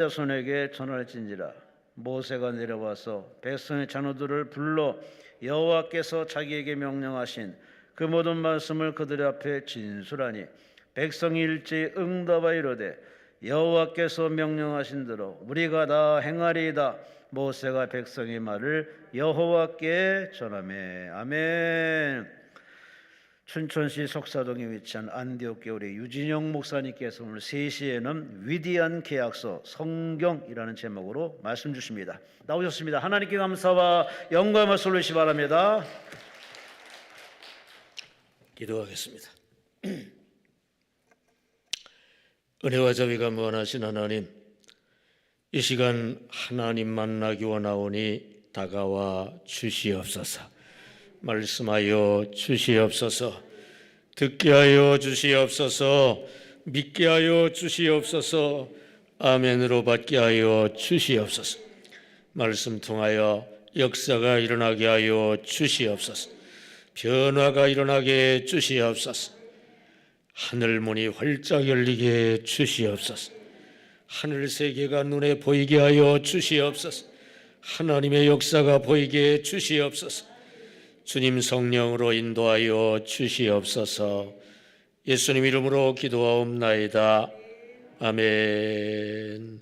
자손에게 전할진지라. 모세가 내려와서 백성의 자녀들을 불러 여호와께서 자기에게 명령하신 그 모든 말씀을 그들 앞에 진술하니 백성이 일제히 응답하여 이르되 여호와께서 명령하신 대로 우리가 다 행하리이다. 모세가 백성의 말을 여호와께 전하매. 아멘. 춘천시 석사동에 위치한 안디옥 교회 유진영 목사님께서 오늘 3시에는 위대한 계약서 성경이라는 제목으로 말씀 주십니다. 나오셨습니다. 하나님께 감사와 영광의 말씀을 올리시 바랍니다. 기도하겠습니다. 은혜와 자비가 무한하신 하나님, 이 시간 하나님 만나기 원하오니 다가와 주시옵소서. 말씀하여 주시옵소서. 듣게 하여 주시옵소서. 믿게 하여 주시옵소서. 아멘으로 받게 하여 주시옵소서. 말씀 통하여 역사가 일어나게 하여 주시옵소서. 변화가 일어나게 해 주시옵소서. 하늘 문이 활짝 열리게 해 주시옵소서. 하늘 세계가 눈에 보이게 하여 주시옵소서. 하나님의 역사가 보이게 해 주시옵소서. 주님 성령으로 인도하여 주시옵소서. 예수님 이름으로 기도하옵나이다. 아멘.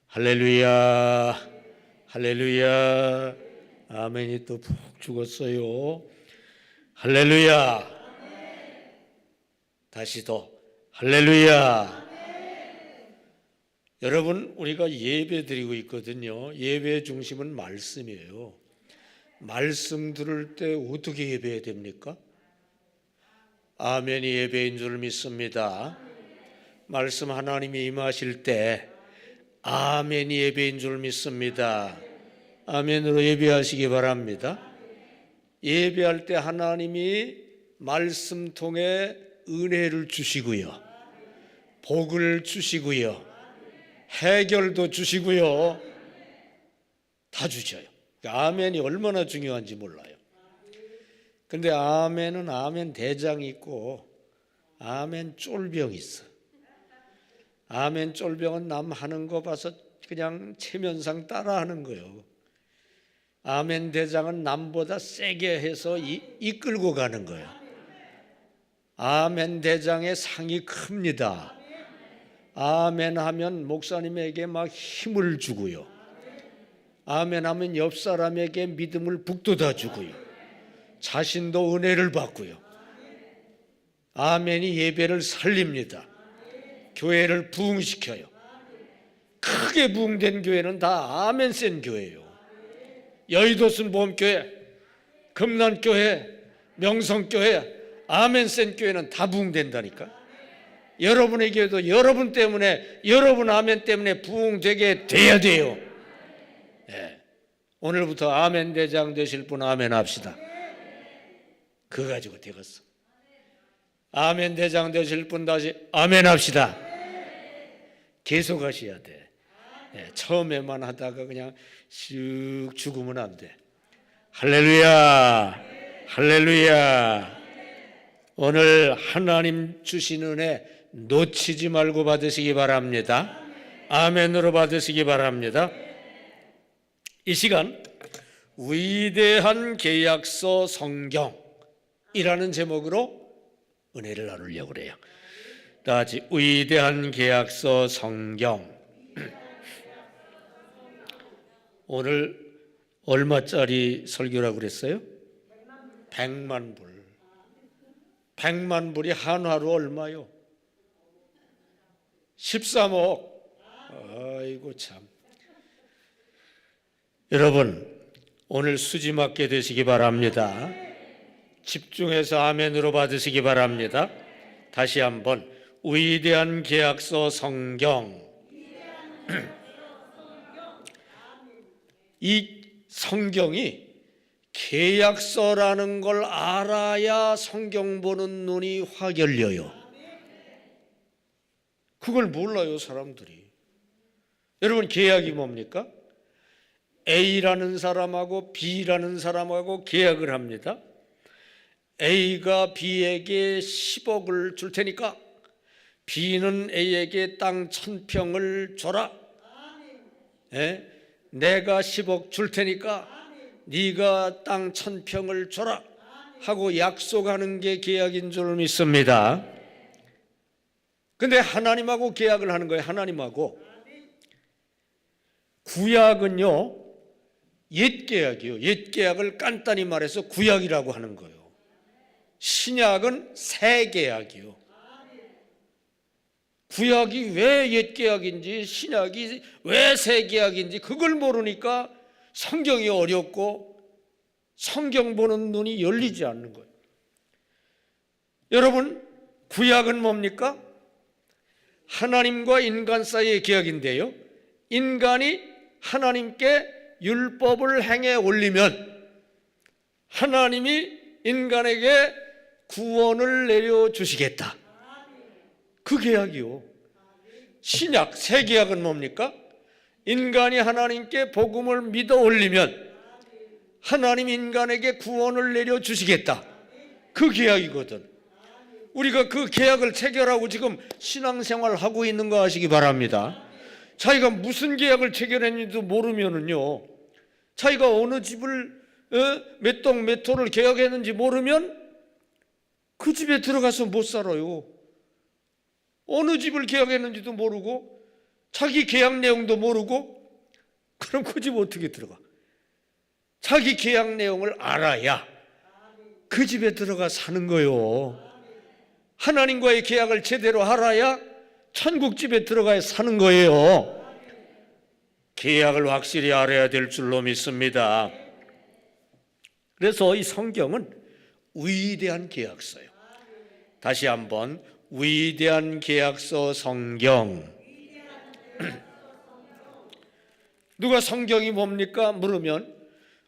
할렐루야. 할렐루야. 아멘이 또 푹 죽었어요. 할렐루야. 다시도 할렐루야. 여러분, 우리가 예배 드리고 있거든요. 예배의 중심은 말씀이에요. 말씀 들을 때 어떻게 예배해야 됩니까? 아멘이 예배인 줄 믿습니다. 말씀 하나님이 임하실 때 아멘이 예배인 줄 믿습니다. 아멘으로 예배하시기 바랍니다. 예배할 때 하나님이 말씀 통해 은혜를 주시고요, 복을 주시고요, 해결도 주시고요, 다 주셔요. 아멘이 얼마나 중요한지 몰라요. 근데 아멘은 아멘 대장이 있고 아멘 쫄병이 있어. 아멘 쫄병은 남 하는 거 봐서 그냥 체면상 따라하는 거예요. 아멘 대장은 남보다 세게 해서 이끌고 가는 거예요. 아멘 대장의 상이 큽니다. 아멘 하면 목사님에게 막 힘을 주고요, 아멘 하면 옆 사람에게 믿음을 북돋아 주고요, 자신도 은혜를 받고요. 아멘이 예배를 살립니다. 교회를 부흥시켜요. 크게 부흥된 교회는 다 아멘 센 교회예요. 여의도 순복음교회, 금난교회, 명성교회, 아멘 센 교회는 다 부흥된다니까. 여러분의 교회도 여러분 때문에, 여러분 아멘 때문에 부흥되게 돼야 돼요. 네. 오늘부터 아멘 대장 되실 분 아멘 합시다. 그거 가지고 되겠어. 아멘 대장 되실 분 다시 아멘 합시다. 계속 하셔야 돼. 네. 처음에만 하다가 그냥 쓱 죽으면 안 돼. 할렐루야, 할렐루야. 오늘 하나님 주신 은혜 놓치지 말고 받으시기 바랍니다. 아멘으로 받으시기 바랍니다. 이 시간 위대한 계약서 성경이라는 제목으로 은혜를 나누려고 그래요. 다 같이 위대한 계약서 성경. 오늘 얼마짜리 설교라고 그랬어요? 100만 불. 100만 불이 한화로 얼마요? 13억. 아이고 참. 여러분, 오늘 수지 맞게 되시기 바랍니다. 집중해서 아멘으로 받으시기 바랍니다. 다시 한번 위대한 계약서 성경. 이 성경이 계약서라는 걸 알아야 성경 보는 눈이 확 열려요. 그걸 몰라요, 사람들이. 여러분, 계약이 뭡니까? A라는 사람하고 B라는 사람하고 계약을 합니다. A가 B에게 10억을 줄 테니까 B는 A에게 땅 1000평을 줘라. 내가 10억 줄 테니까 네가 땅 1000평을 줘라 하고 약속하는 게 계약인 줄 믿습니다. 근데 하나님하고 계약을 하는 거예요. 하나님하고. 구약은요, 옛 계약이요. 옛 계약을 간단히 말해서 구약이라고 하는 거예요. 신약은 새 계약이요. 구약이 왜 옛 계약인지 신약이 왜 새 계약인지 그걸 모르니까 성경이 어렵고 성경 보는 눈이 열리지 않는 거예요. 여러분, 구약은 뭡니까? 하나님과 인간 사이의 계약인데요, 인간이 하나님께 율법을 행해 올리면 하나님이 인간에게 구원을 내려주시겠다. 그 계약이요. 신약, 새 계약은 뭡니까? 인간이 하나님께 복음을 믿어 올리면 하나님 인간에게 구원을 내려주시겠다. 그 계약이거든. 우리가 그 계약을 체결하고 지금 신앙생활을 하고 있는 거 아시기 바랍니다. 자기가 무슨 계약을 체결했는지도 모르면은요, 자기가 어느 집을 몇 동 몇 호를 계약했는지 모르면 그 집에 들어가서 못 살아요. 어느 집을 계약했는지도 모르고 자기 계약 내용도 모르고 그럼 그 집 어떻게 들어가? 자기 계약 내용을 알아야 그 집에 들어가 사는 거요. 하나님과의 계약을 제대로 알아야 천국집에 들어가야 사는 거예요. 계약을 확실히 알아야 될 줄로 믿습니다. 그래서 이 성경은 위대한 계약서예요. 다시 한번, 위대한 계약서 성경. 누가 성경이 뭡니까? 물으면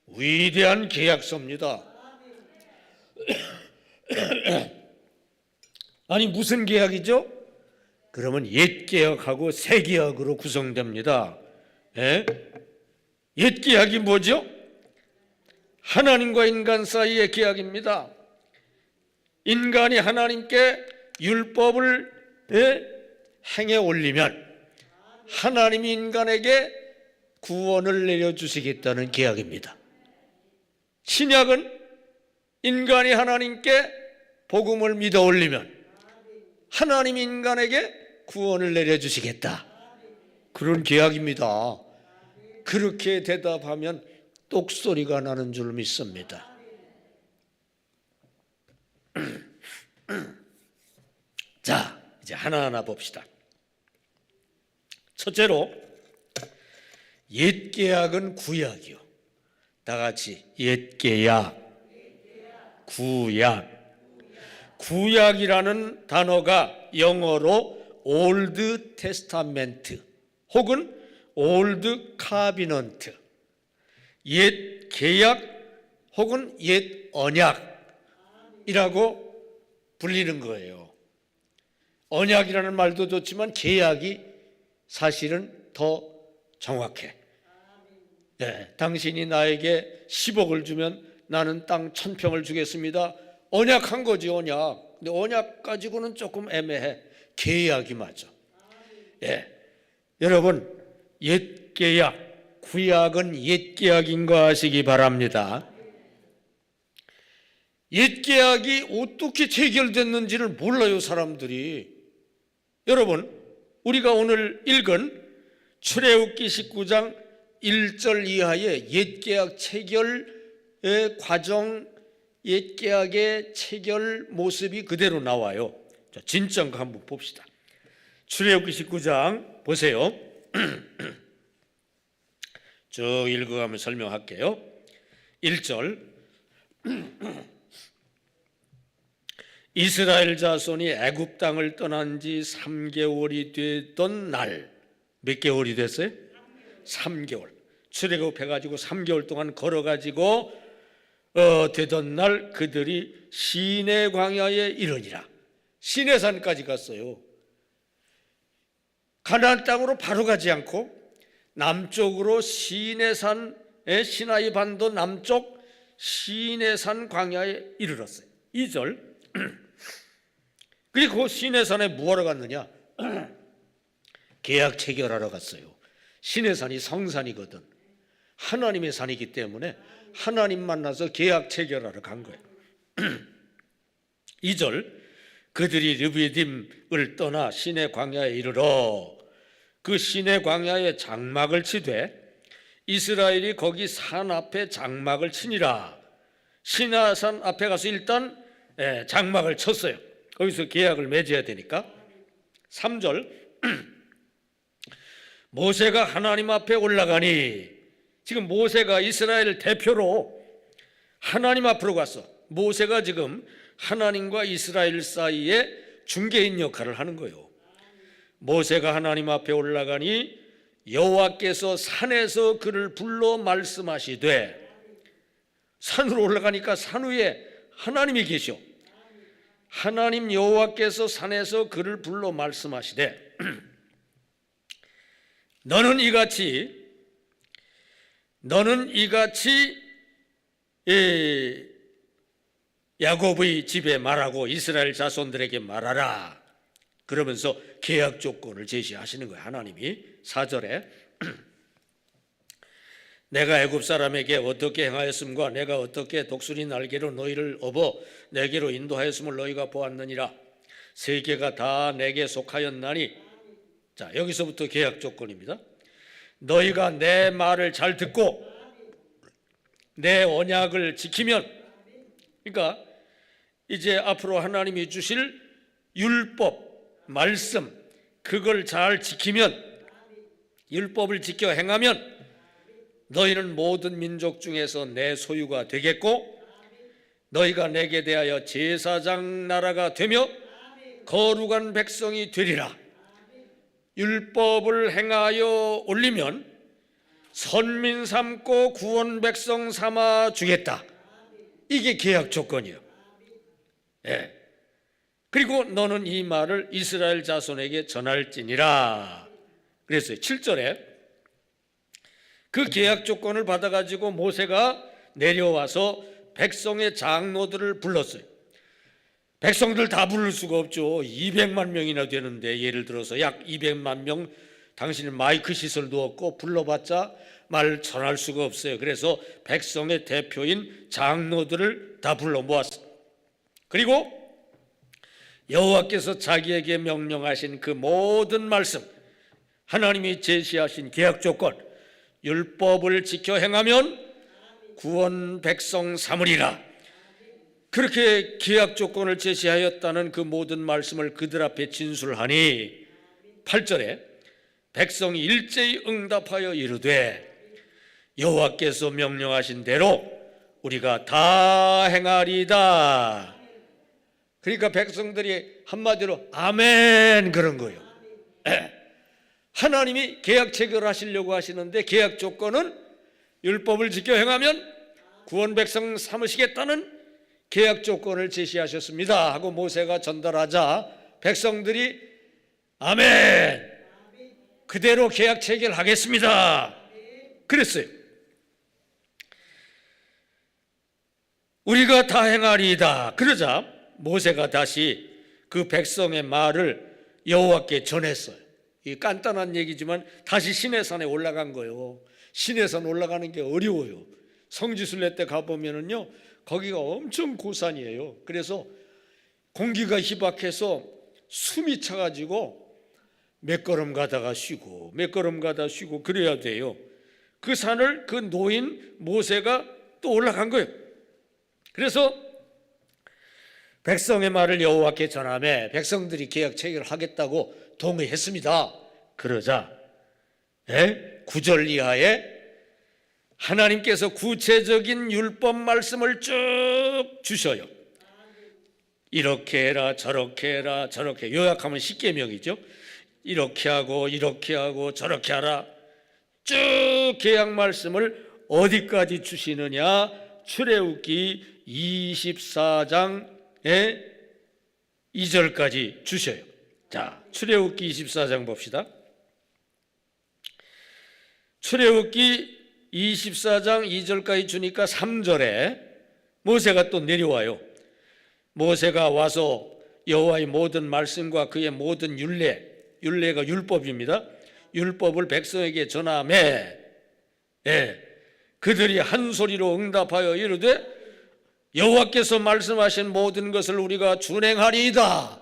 위대한 계약서입니다. 아니 무슨 계약이죠? 그러면 옛 계약하고 새 계약으로 구성됩니다. 옛 계약이 뭐죠? 하나님과 인간 사이의 계약입니다. 인간이 하나님께 율법을 행해 올리면 하나님이 인간에게 구원을 내려주시겠다는 계약입니다. 신약은 인간이 하나님께 복음을 믿어 올리면 하나님이 인간에게 구원을 내려주시겠다. 그런 계약입니다. 그렇게 대답하면 똑소리가 나는 줄 믿습니다. 자, 이제 하나하나 봅시다. 첫째로, 옛 계약은 구약이요. 다 같이 옛 계약, 구약. 구약이라는 단어가 영어로 올드 테스타멘트 혹은 올드 카비넌트, 옛 계약 혹은 옛 언약이라고 불리는 거예요. 언약이라는 말도 좋지만 계약이 사실은 더 정확해. 당신이 나에게 10억을 주면 나는 땅 1000평을 주겠습니다. 언약한 거지, 언약. 근데 언약 가지고는 조금 애매해. 계약이 맞아. 여러분, 옛 계약, 구약은 옛 계약인 거 아시기 바랍니다. 옛 계약이 어떻게 체결됐는지를 몰라요, 사람들이. 여러분, 우리가 오늘 읽은 출애굽기 19장 1절 이하의 옛 계약 체결의 과정, 옛 계약의 체결 모습이 그대로 나와요. 자, 진짜 한번 봅시다. 출애굽기 19장 보세요. 쭉 읽어가면 설명할게요. 1절. 이스라엘 자손이 애굽 땅을 떠난 지 3개월이 됐던 날. 몇 개월이 됐어요? 3개월. 출애굽해가지고 3개월 동안 걸어가지고 되던 날 그들이 시내 광야에 이르니라. 시내산까지 갔어요. 가나안 땅으로 바로 가지 않고 남쪽으로 시내산의 시나이 반도 남쪽 시내산 광야에 이르렀어요. 2절. 그리고 시내산에 뭐하러 갔느냐? 계약 체결하러 갔어요. 신의 산이 성산이거든. 하나님의 산이기 때문에 하나님 만나서 계약 체결하러 간 거예요. 2절, 그들이 르비딤을 떠나 시내 광야에 이르러 그 시내 광야에 장막을 치되 이스라엘이 거기 산 앞에 장막을 치니라. 시나산 앞에 가서 일단 장막을 쳤어요. 거기서 계약을 맺어야 되니까. 3절, 모세가 하나님 앞에 올라가니, 지금 모세가 이스라엘 대표로 하나님 앞으로 갔어. 모세가 지금 하나님과 이스라엘 사이에 중개인 역할을 하는 거예요. 모세가 하나님 앞에 올라가니 여호와께서 산에서 그를 불러 말씀하시되, 산으로 올라가니까 산 위에 하나님이 계셔. 하나님 여호와께서 산에서 그를 불러 말씀하시되 너는 이같이 야곱의 집에 말하고 이스라엘 자손들에게 말하라. 그러면서 계약 조건을 제시하시는 거예요. 하나님이 4절에 내가 애굽 사람에게 어떻게 행하였음과 내가 어떻게 독수리 날개로 너희를 업어 내게로 인도하였음을 너희가 보았느니라. 세계가 다 내게 속하였나니. 자, 여기서부터 계약 조건입니다. 너희가 내 말을 잘 듣고 내 언약을 지키면, 그러니까 이제 앞으로 하나님이 주실 율법, 말씀, 그걸 잘 지키면, 율법을 지켜 행하면 너희는 모든 민족 중에서 내 소유가 되겠고 너희가 내게 대하여 제사장 나라가 되며 거룩한 백성이 되리라. 율법을 행하여 올리면 선민 삼고 구원 백성 삼아 주겠다. 이게 계약 조건이에요. 예. 그리고 너는 이 말을 이스라엘 자손에게 전할지니라. 그랬어요. 7절에 그 계약 조건을 받아가지고 모세가 내려와서 백성의 장로들을 불렀어요. 백성들 다 부를 수가 없죠. 200만 명이나 되는데, 예를 들어서 약 200만 명, 당신은 마이크 시설도 없고 불러봤자 말 전할 수가 없어요. 그래서 백성의 대표인 장로들을 다 불러 모았어요. 그리고 여호와께서 자기에게 명령하신 그 모든 말씀, 하나님이 제시하신 계약 조건, 율법을 지켜 행하면 구원 백성 삼으리라. 그렇게 계약 조건을 제시하였다는 그 모든 말씀을 그들 앞에 진술하니 8절에 백성이 일제히 응답하여 이르되 여호와께서 명령하신 대로 우리가 다 행하리다. 그러니까 백성들이 한마디로 아멘 그런 거예요. 하나님이 계약 체결하시려고 하시는데 계약 조건은 율법을 지켜 행하면 구원 백성 삼으시겠다는 계약 조건을 제시하셨습니다 하고 모세가 전달하자 백성들이 아멘, 그대로 계약 체결하겠습니다 그랬어요. 우리가 다 행하리이다. 그러자 모세가 다시 그 백성의 말을 여호와께 전했어요. 이 간단한 얘기지만 다시 시내산에 올라간 거예요. 시내산 올라가는 게 어려워요. 성지순례 때 가보면은요, 거기가 엄청 고산이에요. 그래서 공기가 희박해서 숨이 차가지고 몇 걸음 가다가 쉬고 몇 걸음 가다 쉬고 그래야 돼요. 그 산을 그 노인 모세가 또 올라간 거예요. 그래서 백성의 말을 여호와께 전하며 백성들이 계약 체결하겠다고 동의했습니다. 그러자 9절 이하에 하나님께서 구체적인 율법 말씀을 쭉 주셔요. 이렇게 해라 저렇게 해라 저렇게, 요약하면 10계명이죠. 이렇게 하고 이렇게 하고 저렇게 하라. 쭉 계약 말씀을 어디까지 주시느냐, 출애굽기 24장의 2절까지 주셔요. 자, 출애굽기 24장 봅시다. 출애굽기 24장 2절까지 주니까 3절에 모세가 또 내려와요. 모세가 와서 여호와의 모든 말씀과 그의 모든 율례가 율법입니다. 율법을 백성에게 전하매 그들이 한 소리로 응답하여 이르되 여호와께서 말씀하신 모든 것을 우리가 준행하리이다.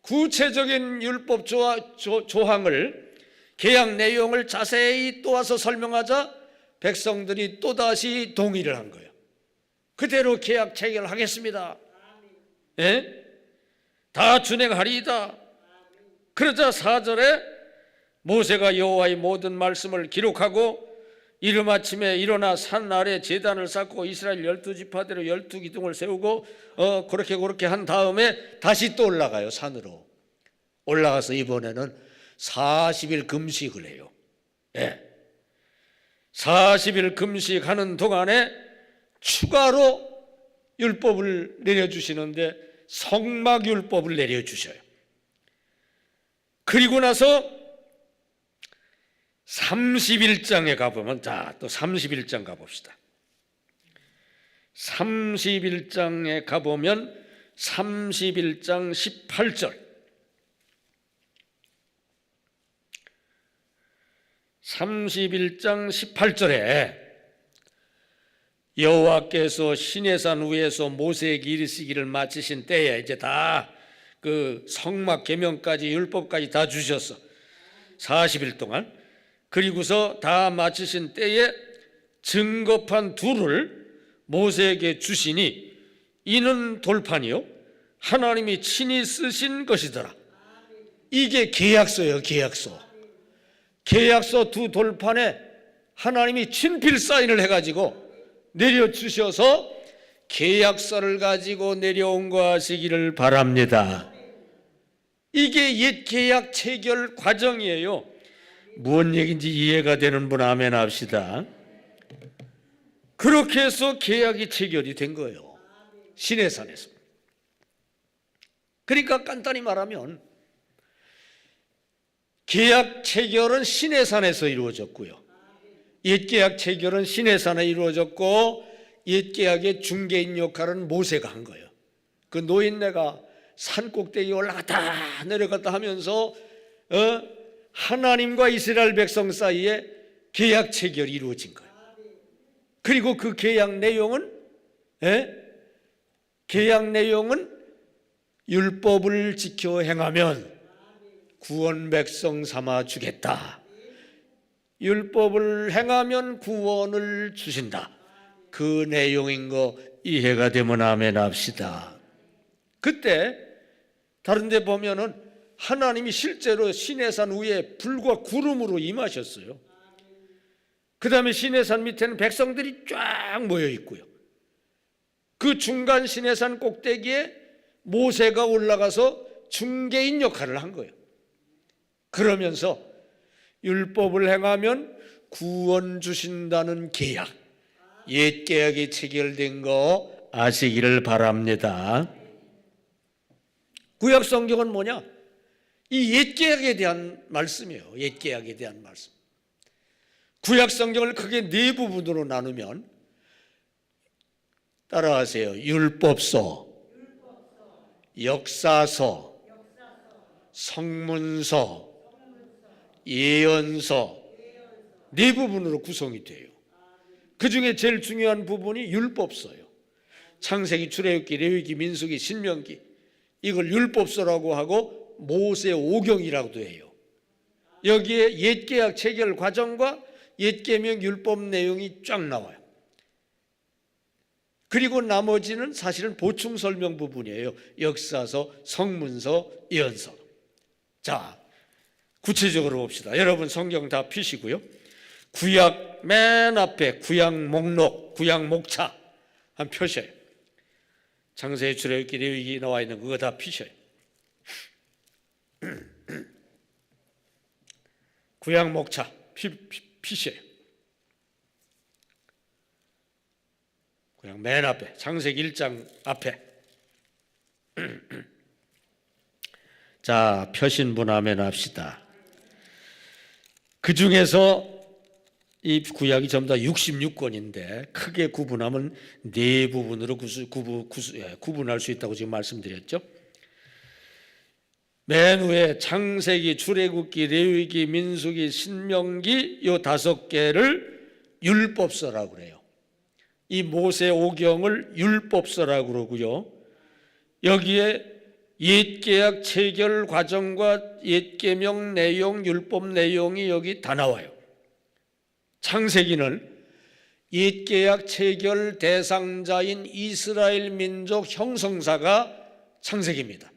구체적인 율법 조항을, 계약 내용을 자세히 또와서 설명하자 백성들이 또다시 동의를 한 거예요. 그대로 계약 체결하겠습니다. 다 준행하리이다. 그러자 4절에 모세가 여호와의 모든 말씀을 기록하고 이른 아침에 일어나 산 아래 제단을 쌓고 이스라엘 12지파대로 12기둥을 세우고 그렇게 한 다음에 다시 또 올라가요. 산으로 올라가서 이번에는 40일 금식을 해요. 40일 금식하는 동안에 추가로 율법을 내려주시는데 성막율법을 내려주셔요. 그리고 나서 31장에 가보면, 또 31장 가봅시다. 31장에 가보면 31장 18절, 31장 18절에 여호와께서 시내산 위에서 모세에게 이르시기를 마치신 때에 이제 다 그 성막 계명까지 율법까지 다 주셨어. 40일 동안. 그리고서 다 마치신 때에 증거판 둘을 모세에게 주시니 이는 돌판이요 하나님이 친히 쓰신 것이더라. 이게 계약서예요. 계약서 두 돌판에 하나님이 친필 사인을 해가지고 내려주셔서 계약서를 가지고 내려온 거 하시기를 바랍니다. 이게 옛 계약 체결 과정이에요. 무슨 얘기인지 이해가 되는 분 아멘 합시다. 그렇게 해서 계약이 체결이 된 거예요. 시내산에서. 그러니까 간단히 말하면 계약 체결은 시내산에서 이루어졌고요. 옛 계약 체결은 시내산에 이루어졌고 옛 계약의 중개인 역할은 모세가 한 거예요. 그 노인네가 산 꼭대기에 올라갔다 내려갔다 하면서 하나님과 이스라엘 백성 사이에 계약 체결이 이루어진 거예요. 그리고 그 계약 내용은 율법을 지켜 행하면 구원 백성 삼아 주겠다. 율법을 행하면 구원을 주신다. 그 내용인 거 이해가 되면 아멘 합시다. 그때 다른 데 보면은 하나님이 실제로 시내산 위에 불과 구름으로 임하셨어요. 그 다음에 시내산 밑에는 백성들이 쫙 모여 있고요. 그 중간 시내산 꼭대기에 모세가 올라가서 중개인 역할을 한 거예요. 그러면서 율법을 행하면 구원 주신다는 계약, 옛 계약이 체결된 거 아시기를 바랍니다. 구약 성경은 뭐냐? 이 옛 계약에 대한 말씀이에요. 옛 계약에 대한 말씀. 구약 성경을 크게 네 부분으로 나누면 따라하세요. 율법서, 역사서, 성문서, 예언서 네 부분으로 구성이 돼요. 그 중에 제일 중요한 부분이 율법서예요. 창세기, 출애굽기, 레위기, 민수기, 신명기 이걸 율법서라고 하고 모세 오경이라고도 해요. 여기에 옛 계약 체결 과정과 옛 계명 율법 내용이 쫙 나와요. 그리고 나머지는 사실은 보충 설명 부분이에요. 역사서, 성문서, 예언서. 자, 구체적으로 봅시다. 여러분 성경 다 펴시고요. 구약 맨 앞에 구약 목록, 구약 목차 한 펴셔요. 창세기, 출애굽기, 레위기 나와 있는 그거 다 펴셔요. 구약 목차 피셔요. 구약 맨 앞에 창세기 1장 앞에. 자, 펴신 분 아멘 합시다. 그 중에서 이 구약이 전부 다 66권인데 크게 구분하면 네 부분으로 구분할 수 있다고 지금 말씀드렸죠. 맨 위에 창세기, 출애굽기, 레위기, 민수기, 신명기 요 5개를 율법서라고 그래요. 이 모세 오경을 율법서라고 그러고요. 여기에 옛계약 체결 과정과 옛계명 내용, 율법 내용이 여기 다 나와요. 창세기는 옛계약 체결 대상자인 이스라엘 민족 형성사가 창세기입니다.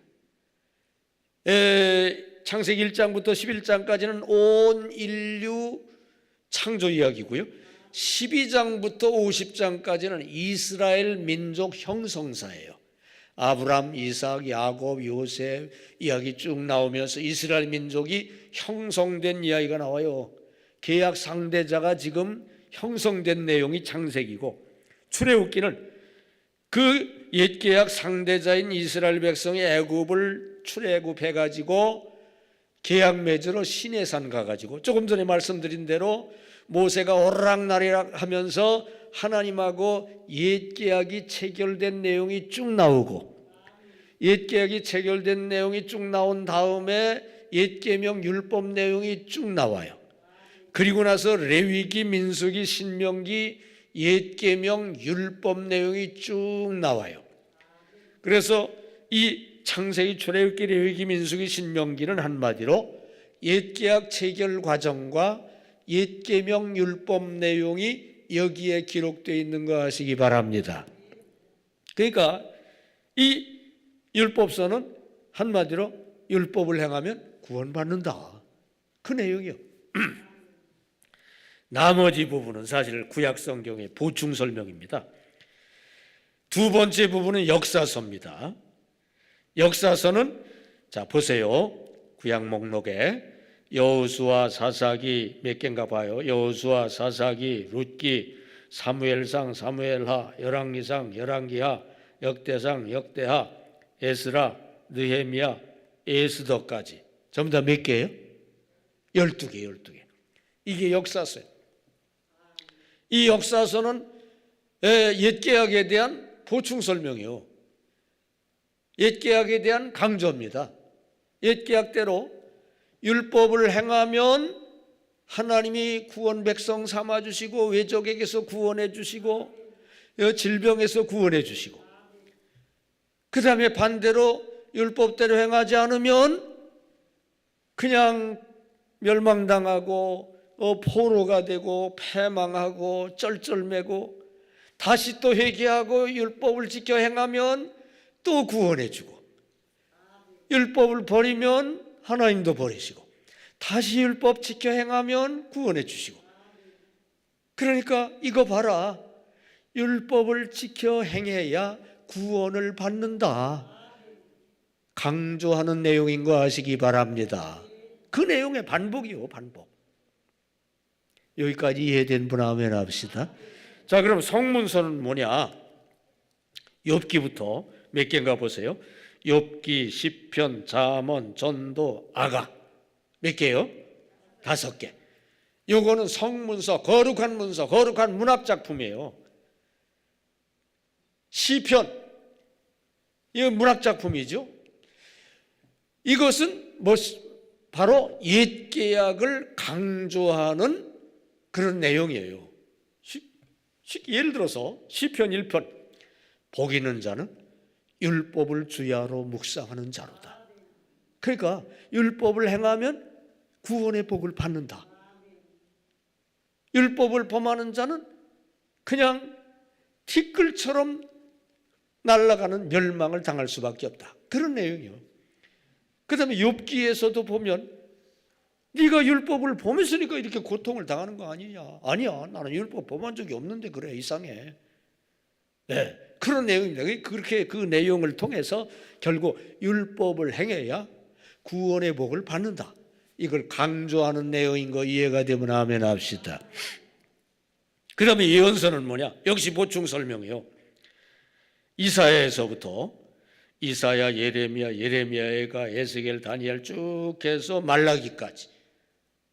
창세기 1장부터 11장까지는 온 인류 창조 이야기고요. 12장부터 50장까지는 이스라엘 민족 형성사예요. 아브람, 이삭, 야곱, 요셉 이야기 쭉 나오면서 이스라엘 민족이 형성된 이야기가 나와요. 계약 상대자가 지금 형성된 내용이 창세기고, 출애굽기는 그 옛계약 상대자인 이스라엘 백성이 애굽을 출애굽해가지고 계약 맺으러 시내산 가가지고, 조금 전에 말씀드린 대로 모세가 오르락내리락 하면서 하나님하고 옛계약이 체결된 내용이 쭉 나오고, 옛계약이 체결된 내용이 쭉 나온 다음에 옛계명 율법 내용이 쭉 나와요. 그리고 나서 레위기, 민수기, 신명기 옛계명 율법 내용이 쭉 나와요. 그래서 이 창세기, 출애굽기, 레위기, 민수기, 신명기는 한마디로 옛계약 체결 과정과 옛계명 율법 내용이 여기에 기록되어 있는 거 아시기 바랍니다. 그러니까 이 율법서는 한마디로 율법을 행하면 구원받는다, 그 내용이요. 나머지 부분은 사실 구약 성경의 보충 설명입니다. 두 번째 부분은 역사서입니다. 역사서는 자 보세요. 구약 목록에 여호수아, 사사기 몇 개인가 봐요. 여호수아, 사사기, 룻기, 사무엘상, 사무엘하, 열왕기상, 열왕기하, 역대상, 역대하, 에스라, 느헤미야, 에스더까지 전부 다 몇 개예요? 12개, 12개. 이게 역사서예요. 이 역사서는 옛계약에 대한 보충 설명이요. 옛계약에 대한 강조입니다. 옛계약대로 율법을 행하면 하나님이 구원 백성 삼아주시고, 외적에게서 구원해 주시고, 질병에서 구원해 주시고, 그 다음에 반대로 율법대로 행하지 않으면 그냥 멸망당하고 포로가 되고 패망하고 쩔쩔매고, 다시 또 회개하고 율법을 지켜 행하면 또 구원해 주고, 율법을 버리면 하나님도 버리시고, 다시 율법 지켜 행하면 구원해 주시고. 그러니까 이거 봐라, 율법을 지켜 행해야 구원을 받는다, 강조하는 내용인 거 아시기 바랍니다. 그 내용의 반복이요, 반복. 여기까지 이해된 분 아멘 합시다. 자, 그럼 성문서는 뭐냐? 욥기부터 몇 개인가 보세요. 욥기, 시편, 잠언, 전도, 아가. 몇 개요? 5개. 요거는 성문서, 거룩한 문서, 거룩한 문학 작품이에요. 시편, 이거 문학 작품이죠. 이것은 바로 옛계약을 강조하는 그런 내용이에요. 예를 들어서 시편 1편, 복 있는 자는 율법을 주야로 묵상하는 자로다. 그러니까 율법을 행하면 구원의 복을 받는다. 율법을 범하는 자는 그냥 티끌처럼 날아가는 멸망을 당할 수밖에 없다, 그런 내용이요. 그 다음에 욥기에서도 보면 네가 율법을 범했으니까 이렇게 고통을 당하는 거 아니냐. 아니야, 나는 율법 범한 적이 없는데 그래, 이상해. 네, 그런 내용입니다. 그렇게 그 내용을 통해서 결국 율법을 행해야 구원의 복을 받는다, 이걸 강조하는 내용인 거 이해가 되면 아멘 합시다. 그 다음에 예언서는 뭐냐? 역시 보충 설명이요. 이사야에서부터 이사야, 예레미야, 예레미야가 에스겔, 다니엘 쭉 해서 말라기까지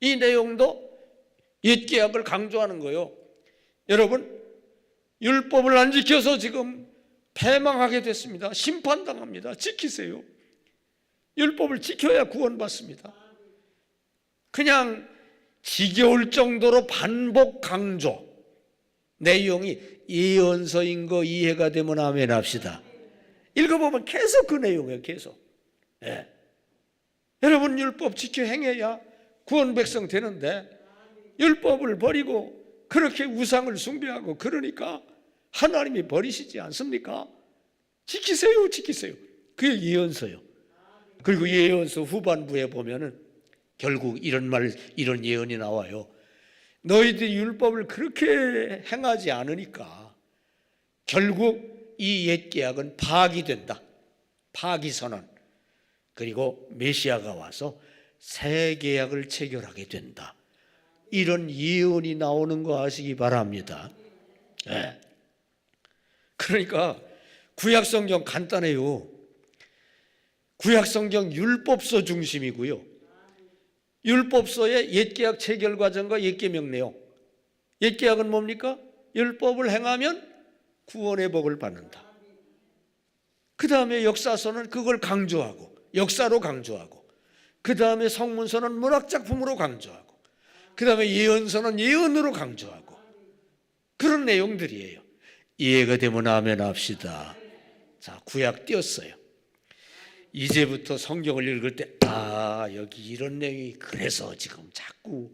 이 내용도 옛계약을 강조하는 거예요. 여러분, 율법을 안 지켜서 지금 패망하게 됐습니다. 심판당합니다. 지키세요. 율법을 지켜야 구원받습니다. 그냥 지겨울 정도로 반복 강조, 내용이 예언서인 거 이해가 되면 아멘 합시다. 읽어보면 계속 그 내용이에요. 계속. 예. 여러분, 율법 지켜 행해야 구원 백성 되는데 율법을 버리고 그렇게 우상을 숭배하고 그러니까 하나님이 버리시지 않습니까? 지키세요, 지키세요. 그게 예언서요. 그리고 예언서 후반부에 보면은 결국 이런 예언이 나와요. 너희들이 율법을 그렇게 행하지 않으니까 결국 이 옛 계약은 파악이 된다. 파기 선언. 그리고 메시아가 와서 새 계약을 체결하게 된다. 이런 예언이 나오는 거 아시기 바랍니다. 네. 그러니까 구약 성경 간단해요. 구약 성경 율법서 중심이고요. 율법서의 옛 계약 체결 과정과 옛 계명 내용. 옛 계약은 뭡니까? 율법을 행하면 구원의 복을 받는다. 그 다음에 역사서는 그걸 강조하고 역사로 강조하고, 그 다음에 성문서는 문학작품으로 강조하고, 그 다음에 예언서는 예언으로 강조하고, 그런 내용들이에요. 이해가 되면 아멘 합시다. 자, 구약 띄었어요. 이제부터 성경을 읽을 때 여기 이런 내용이 그래서 지금 자꾸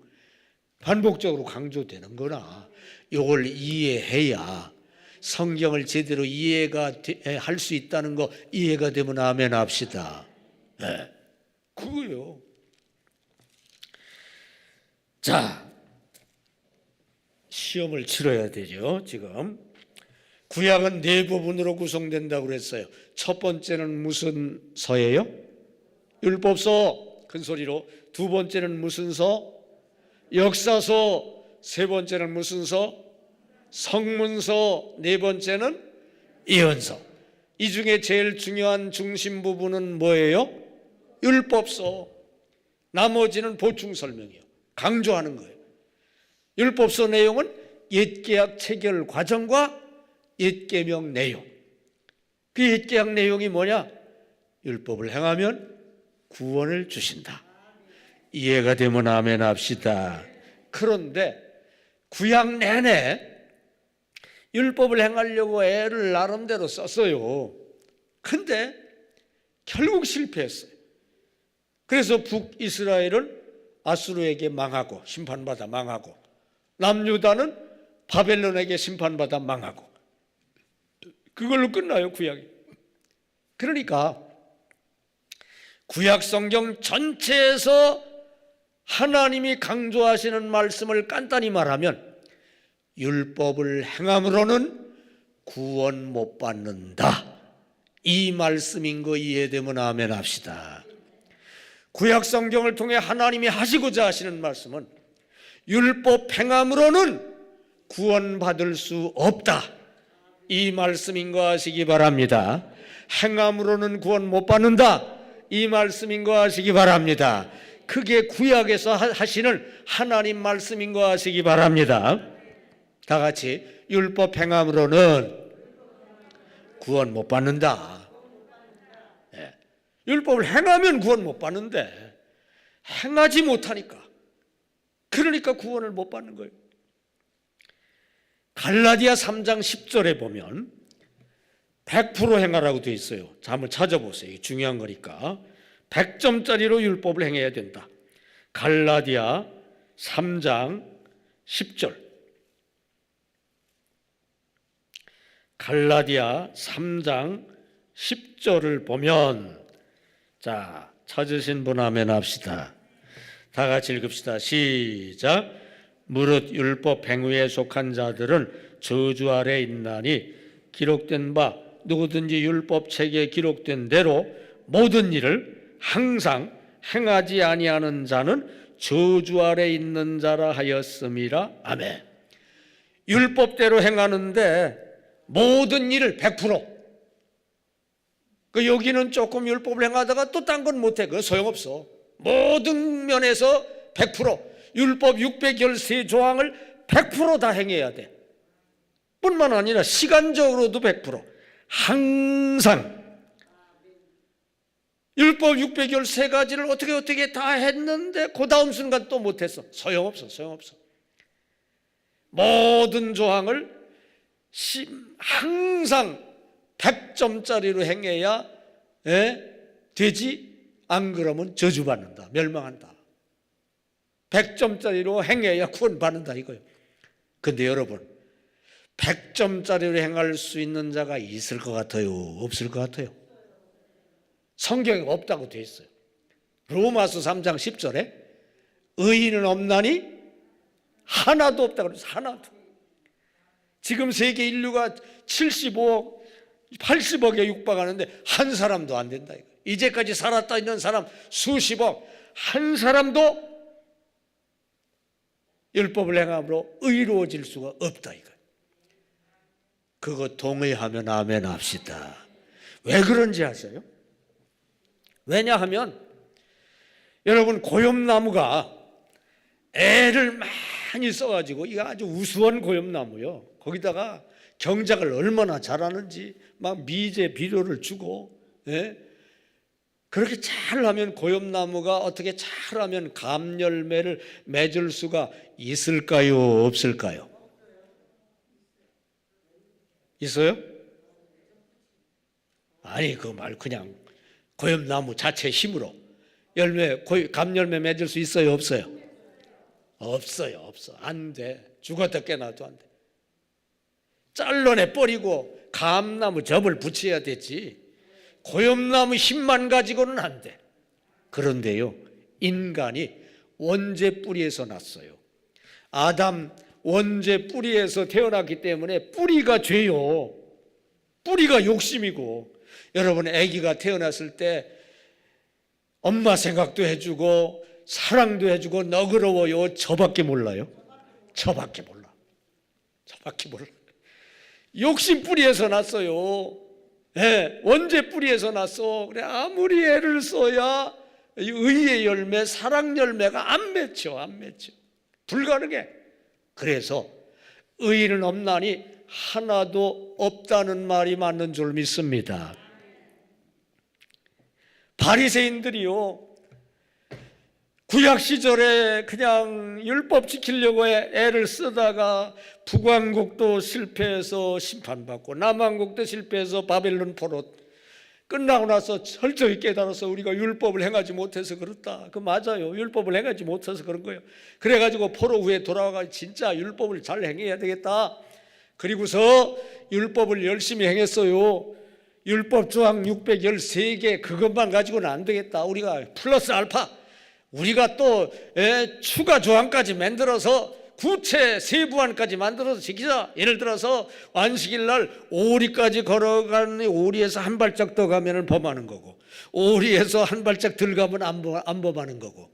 반복적으로 강조되는구나. 이걸 이해해야 성경을 제대로 이해가 할 수 있다는 거 이해가 되면 아멘 합시다. 네, 그거요. 자, 시험을 치러야 되죠. 지금 구약은 네 부분으로 구성된다고 그랬어요. 첫 번째는 무슨 서예요? 율법서. 큰 소리로. 두 번째는 무슨 서? 역사서. 세 번째는 무슨 서? 성문서. 네 번째는 예언서. 이 중에 제일 중요한 중심 부분은 뭐예요? 율법서. 나머지는 보충 설명이에요. 강조하는 거예요. 율법서 내용은 옛 계약 체결 과정과 옛 계명 내용. 그 옛 계약 내용이 뭐냐? 율법을 행하면 구원을 주신다. 이해가 되면 아멘 합시다. 그런데 구약 내내 율법을 행하려고 애를 나름대로 썼어요. 근데 결국 실패했어요. 그래서 북이스라엘은 아수르에게 망하고 심판받아 망하고, 남유다는 바벨론에게 심판받아 망하고, 그걸로 끝나요, 구약이. 그러니까 구약 성경 전체에서 하나님이 강조하시는 말씀을 간단히 말하면 율법을 행함으로는 구원 못 받는다. 이 말씀인 거 이해되면 아멘 합시다. 구약 성경을 통해 하나님이 하시고자 하시는 말씀은 율법 행함으로는 구원받을 수 없다. 이 말씀인 거 아시기 바랍니다. 행함으로는 구원 못 받는다. 이 말씀인 거 아시기 바랍니다. 그게 구약에서 하시는 하나님 말씀인 거 아시기 바랍니다. 다 같이 율법 행함으로는 구원 못 받는다. 네. 율법을 행하면 구원 못 받는데 행하지 못하니까, 그러니까 구원을 못 받는 거예요. 갈라디아 3장 10절에 보면 100% 행하라고 되어 있어요. 자, 한번 찾아보세요. 이게 중요한 거니까. 100점짜리로 율법을 행해야 된다. 갈라디아 3장 10절. 갈라디아 3장 10절을 보면, 자, 찾으신 분 아멘 합시다. 다 같이 읽읍시다. 시작. 무릇 율법 행위에 속한 자들은 저주 아래 있나니 기록된 바 누구든지 율법 책에 기록된 대로 모든 일을 항상 행하지 아니하는 자는 저주 아래 있는 자라 하였음이라. 아멘. 율법대로 행하는데 모든 일을 100%. 여기는 조금 율법을 행하다가 또 딴 건 못해. 그거 소용없어. 모든 면에서 100%. 율법 613조항을 100% 다 행해야 돼. 뿐만 아니라 시간적으로도 100%. 항상 율법 613가지를 어떻게 다 했는데 그 다음 순간 또 못했어. 소용없어. 모든 조항을 항상 100점짜리로 행해야 되지, 안 그러면 저주받는다, 멸망한다. 100점짜리로 행해야 구원받는다 이거예요. 근데 여러분, 100점짜리로 행할 수 있는 자가 있을 것 같아요? 없을 것 같아요? 성경에 없다고 되어 있어요. 로마서 3장 10절에 의인은 없나니 하나도 없다고 그랬어요. 하나도. 지금 세계 인류가 75억, 80억에 육박하는데 한 사람도 안 된다 이거. 이제까지 살았다 있는 사람 수십억, 한 사람도 율법을 행함으로 의로워질 수가 없다 이거. 그거 동의하면 아멘 합시다. 왜 그런지 아세요? 왜냐하면 여러분, 고염나무가 애를 많이 써가지고 이거 아주 우수한 고염나무요. 거기다가 경작을 얼마나 잘하는지 막 미제 비료를 주고, 그렇게 잘하면 고염나무가 어떻게 잘하면 감열매를 맺을 수가 있을까요? 없을까요? 있어요? 아니, 그 말 그냥 고염나무 자체 힘으로 감열매 맺을 수 있어요? 없어요? 없어요. 안 돼. 죽었다 깨나도 안 돼. 잘라내 버리고 감나무 접을 붙여야 되지, 고염나무 힘만 가지고는 안 돼. 그런데요, 인간이 원죄 뿌리에서 났어요. 아담 원죄 뿌리에서 태어났기 때문에 뿌리가 죄요. 뿌리가 욕심이고, 여러분, 아기가 태어났을 때 엄마 생각도 해주고 사랑도 해주고 너그러워요. 저밖에 몰라요? 저밖에 몰라. 욕심 뿌리에서 났어요. 원죄 뿌리에서 났어. 그래, 아무리 애를 써야 의의 열매, 사랑 열매가 안 맺혀. 불가능해. 그래서 의인은 없나니 하나도 없다는 말이 맞는 줄 믿습니다. 바리새인들이요, 구약 시절에 그냥 율법 지키려고 애를 쓰다가 북왕국도 실패해서 심판받고 남왕국도 실패해서 바벨론 포로 끝나고 나서 철저히 깨달아서 우리가 율법을 행하지 못해서 그렇다. 그 맞아요. 율법을 행하지 못해서 그런 거예요. 그래가지고 포로 후에 돌아와가 진짜 율법을 잘 행해야 되겠다. 그리고서 율법을 열심히 행했어요. 율법 조항 613개 그것만 가지고는 안 되겠다. 우리가 플러스 알파, 우리가 또 추가 조항까지 만들어서 구체 세부안까지 만들어서 지키자. 예를 들어서 안식일 날 오리까지 걸어가는, 오리에서 한 발짝 더 가면 범하는 거고, 오리에서 한 발짝 덜 가면 안 범하는 거고,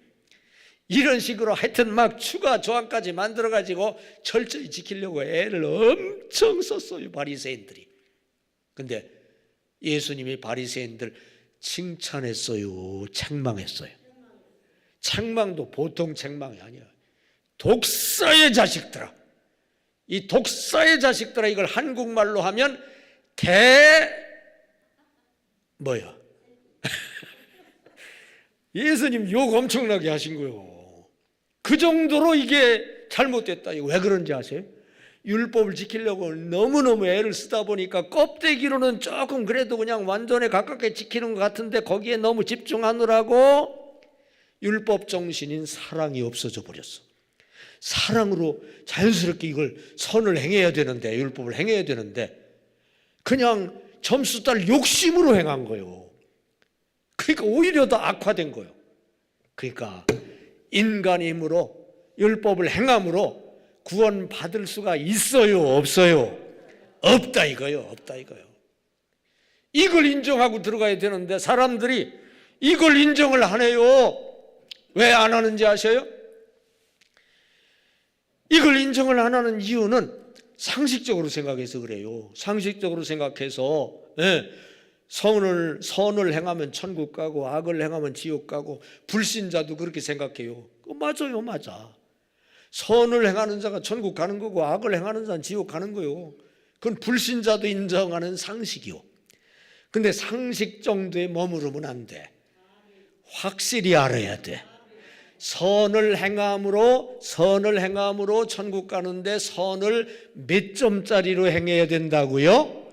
이런 식으로 하여튼 막 추가 조항까지 만들어 가지고 철저히 지키려고 애를 엄청 썼어요, 바리새인들이. 근데 예수님이 바리새인들 칭찬했어요, 책망했어요? 책망도 보통 책망이 아니야. 독사의 자식들아, 이 독사의 자식들아, 이걸 한국말로 하면 뭐야? 예수님 욕 엄청나게 하신 거예요. 그 정도로 이게 잘못됐다. 이거 왜 그런지 아세요? 율법을 지키려고 너무너무 애를 쓰다 보니까 껍데기로는 조금 그래도 그냥 완전에 가깝게 지키는 것 같은데 거기에 너무 집중하느라고 율법 정신인 사랑이 없어져 버렸어. 사랑으로 자연스럽게 이걸 선을 행해야 되는데, 율법을 행해야 되는데 그냥 점수 딸 욕심으로 행한 거예요. 그러니까 오히려 더 악화된 거예요. 그러니까 인간의 힘으로 율법을 행함으로 구원받을 수가 있어요, 없어요? 없다 이거요. 이걸 인정하고 들어가야 되는데 사람들이 이걸 인정을 안 해요. 왜 안 하는지 아셔요? 이걸 인정을 안 하는 이유는 상식적으로 생각해서 그래요. 상식적으로 생각해서 선을 행하면 천국 가고 악을 행하면 지옥 가고, 불신자도 그렇게 생각해요. 맞아요, 맞아. 선을 행하는 자가 천국 가는 거고 악을 행하는 자는 지옥 가는 거요. 그건 불신자도 인정하는 상식이요. 근데 상식 정도에 머무르면 안 돼. 확실히 알아야 돼. 선을 행함으로 천국 가는데 선을 몇 점짜리로 행해야 된다고요?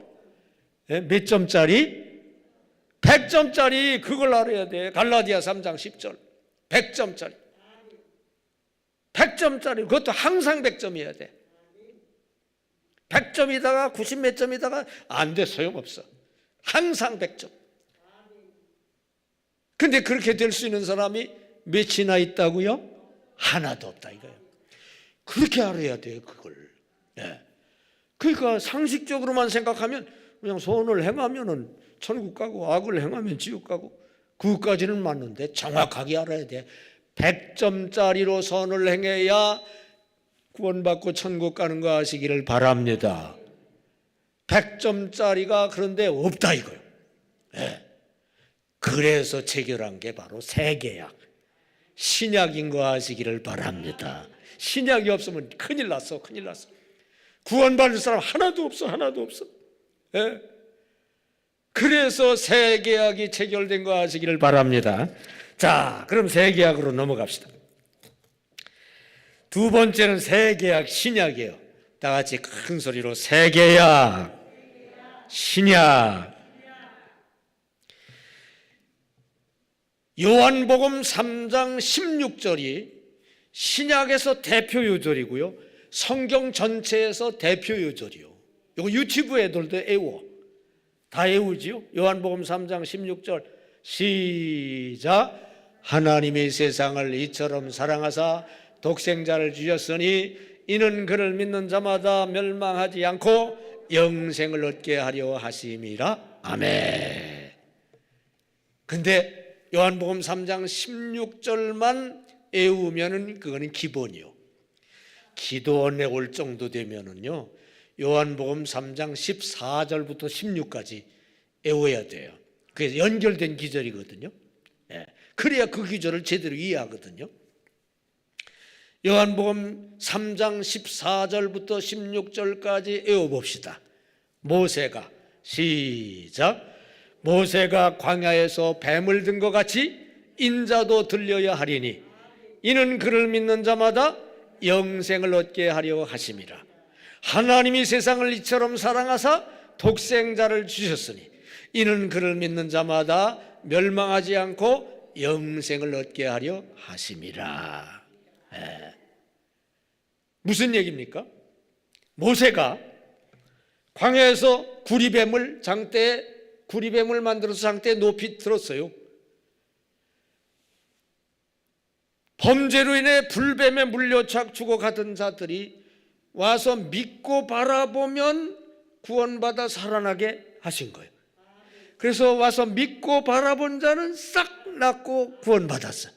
몇 점짜리? 100점짜리. 그걸 알아야 돼. 갈라디아 3장 10절 100점짜리. 100점짜리. 그것도 항상 100점이어야 돼. 100점이다가 90 몇 점이다가 안 돼. 소용없어. 항상 100점. 근데 그렇게 될 수 있는 사람이 몇이나 있다고요? 하나도 없다 이거예요. 그렇게 알아야 돼요. 그걸. 그러니까 상식적으로만 생각하면 그냥 선을 행하면은 천국 가고 악을 행하면 지옥 가고 그것까지는 맞는데 정확하게 알아야 돼. 100점짜리로 선을 행해야 구원받고 천국 가는 거 아시기를 바랍니다. 100점짜리가 그런데 없다 이거예요. 그래서 체결한 게 바로 새 계약 신약인 거 아시기를 바랍니다. 신약이 없으면 큰일 났어. 구원받을 사람 하나도 없어. 그래서 새 계약이 체결된 거 아시기를 바랍니다. 자, 그럼 새 계약으로 넘어갑시다. 두 번째는 새 계약 신약이에요. 다 같이 큰 소리로 새 계약 신약. 요한복음 3장 16절이 신약에서 대표 요절이고요, 성경 전체에서 대표 요절이요. 이거 유튜브 애들도 애워. 다 외우지요. 요한복음 3장 16절 시작. 하나님이 세상을 이처럼 사랑하사 독생자를 주셨으니 이는 그를 믿는 자마다 멸망하지 않고 영생을 얻게 하려 하심이라. 아멘. 근데 요한복음 3장 16절만 외우면은 그거는 기본이요. 기도원에 올 정도 되면은요, 요한복음 3장 14절부터 16까지 외워야 돼요. 그게 연결된 기절이거든요. 그래야 그 기절을 제대로 이해하거든요. 요한복음 3장 14절부터 16절까지 외워봅시다. 모세가 시작. 모세가 광야에서 뱀을 든 것 같이 인자도 들려야 하리니 이는 그를 믿는 자마다 영생을 얻게 하려 하심이라. 하나님이 세상을 이처럼 사랑하사 독생자를 주셨으니 이는 그를 믿는 자마다 멸망하지 않고 영생을 얻게 하려 하심이라. 무슨 얘기입니까? 모세가 광야에서 구리뱀을 만들어서 장대에 높이 들었어요. 범죄로 인해 불뱀에 물려 죽어가던 자들이 와서 믿고 바라보면 구원받아 살아나게 하신 거예요. 그래서 와서 믿고 바라본 자는 싹 낫고 구원받았어요.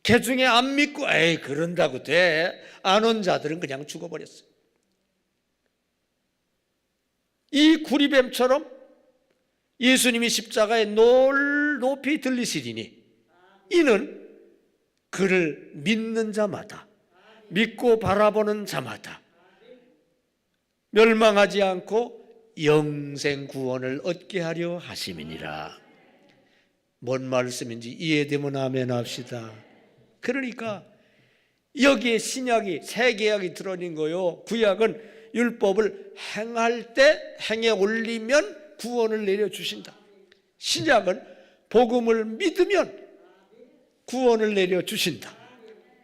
개 중에 안 믿고 에이 그런다고 돼 안 온 자들은 그냥 죽어버렸어요. 이 구리뱀처럼 예수님이 십자가에 높이 들리시리니 이는 그를 믿는 자마다, 믿고 바라보는 자마다 멸망하지 않고 영생 구원을 얻게 하려 하심이니라. 뭔 말씀인지 이해되면 아멘 합시다. 그러니까 여기에 신약이 새 계약이 들어있는 거요. 구약은 율법을 행할 때 행해 올리면 구원을 내려주신다. 신약은 복음을 믿으면 구원을 내려주신다.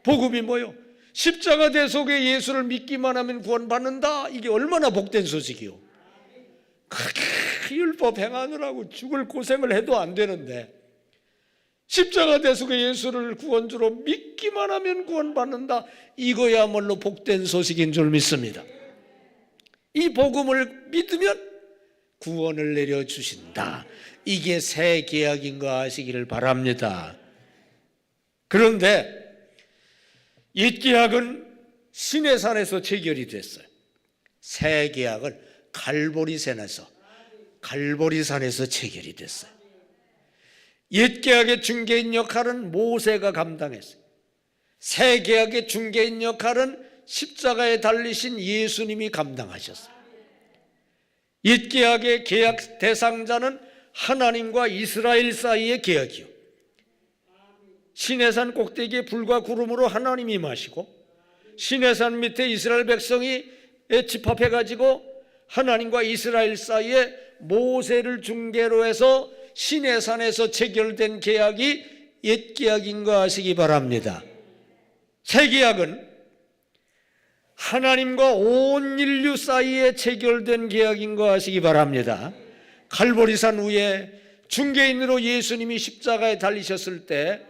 복음이 뭐요? 십자가 대속에 예수를 믿기만 하면 구원받는다. 이게 얼마나 복된 소식이요. 그렇게 율법 행하느라고 죽을 고생을 해도 안 되는데 십자가 대속에 예수를 구원주로 믿기만 하면 구원받는다. 이거야말로 복된 소식인 줄 믿습니다. 이 복음을 믿으면 구원을 내려주신다. 이게 새 계약인 거 아시기를 바랍니다. 그런데 옛 계약은 시내산에서 체결이 됐어요. 새 계약은 갈보리산에서 체결이 됐어요. 옛 계약의 중개인 역할은 모세가 감당했어요. 새 계약의 중개인 역할은 십자가에 달리신 예수님이 감당하셨어요. 옛 계약의 계약 대상자는 하나님과 이스라엘 사이의 계약이요. 시내산 꼭대기에 불과 구름으로 하나님이 임하시고 시내산 밑에 이스라엘 백성이 집합해가지고 하나님과 이스라엘 사이에 모세를 중개로 해서 시내산에서 체결된 계약이 옛 계약인 거 아시기 바랍니다. 새 계약은 하나님과 온 인류 사이에 체결된 계약인 거 아시기 바랍니다. 갈보리산 위에 중개인으로 예수님이 십자가에 달리셨을 때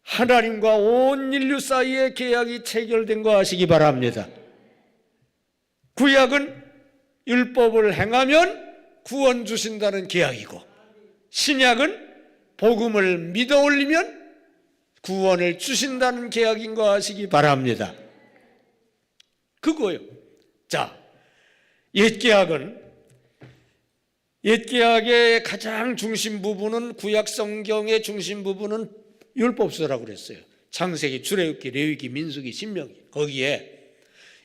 하나님과 온 인류 사이에 계약이 체결된 거 아시기 바랍니다. 구약은 율법을 행하면 구원 주신다는 계약이고 신약은 복음을 믿어 올리면 구원을 주신다는 계약인 거 아시기 바랍니다. 그거요. 자, 옛계약의 가장 중심 부분은 구약 성경의 중심 부분은 율법서라고 그랬어요. 창세기, 출애굽기, 레위기, 민수기, 신명기. 거기에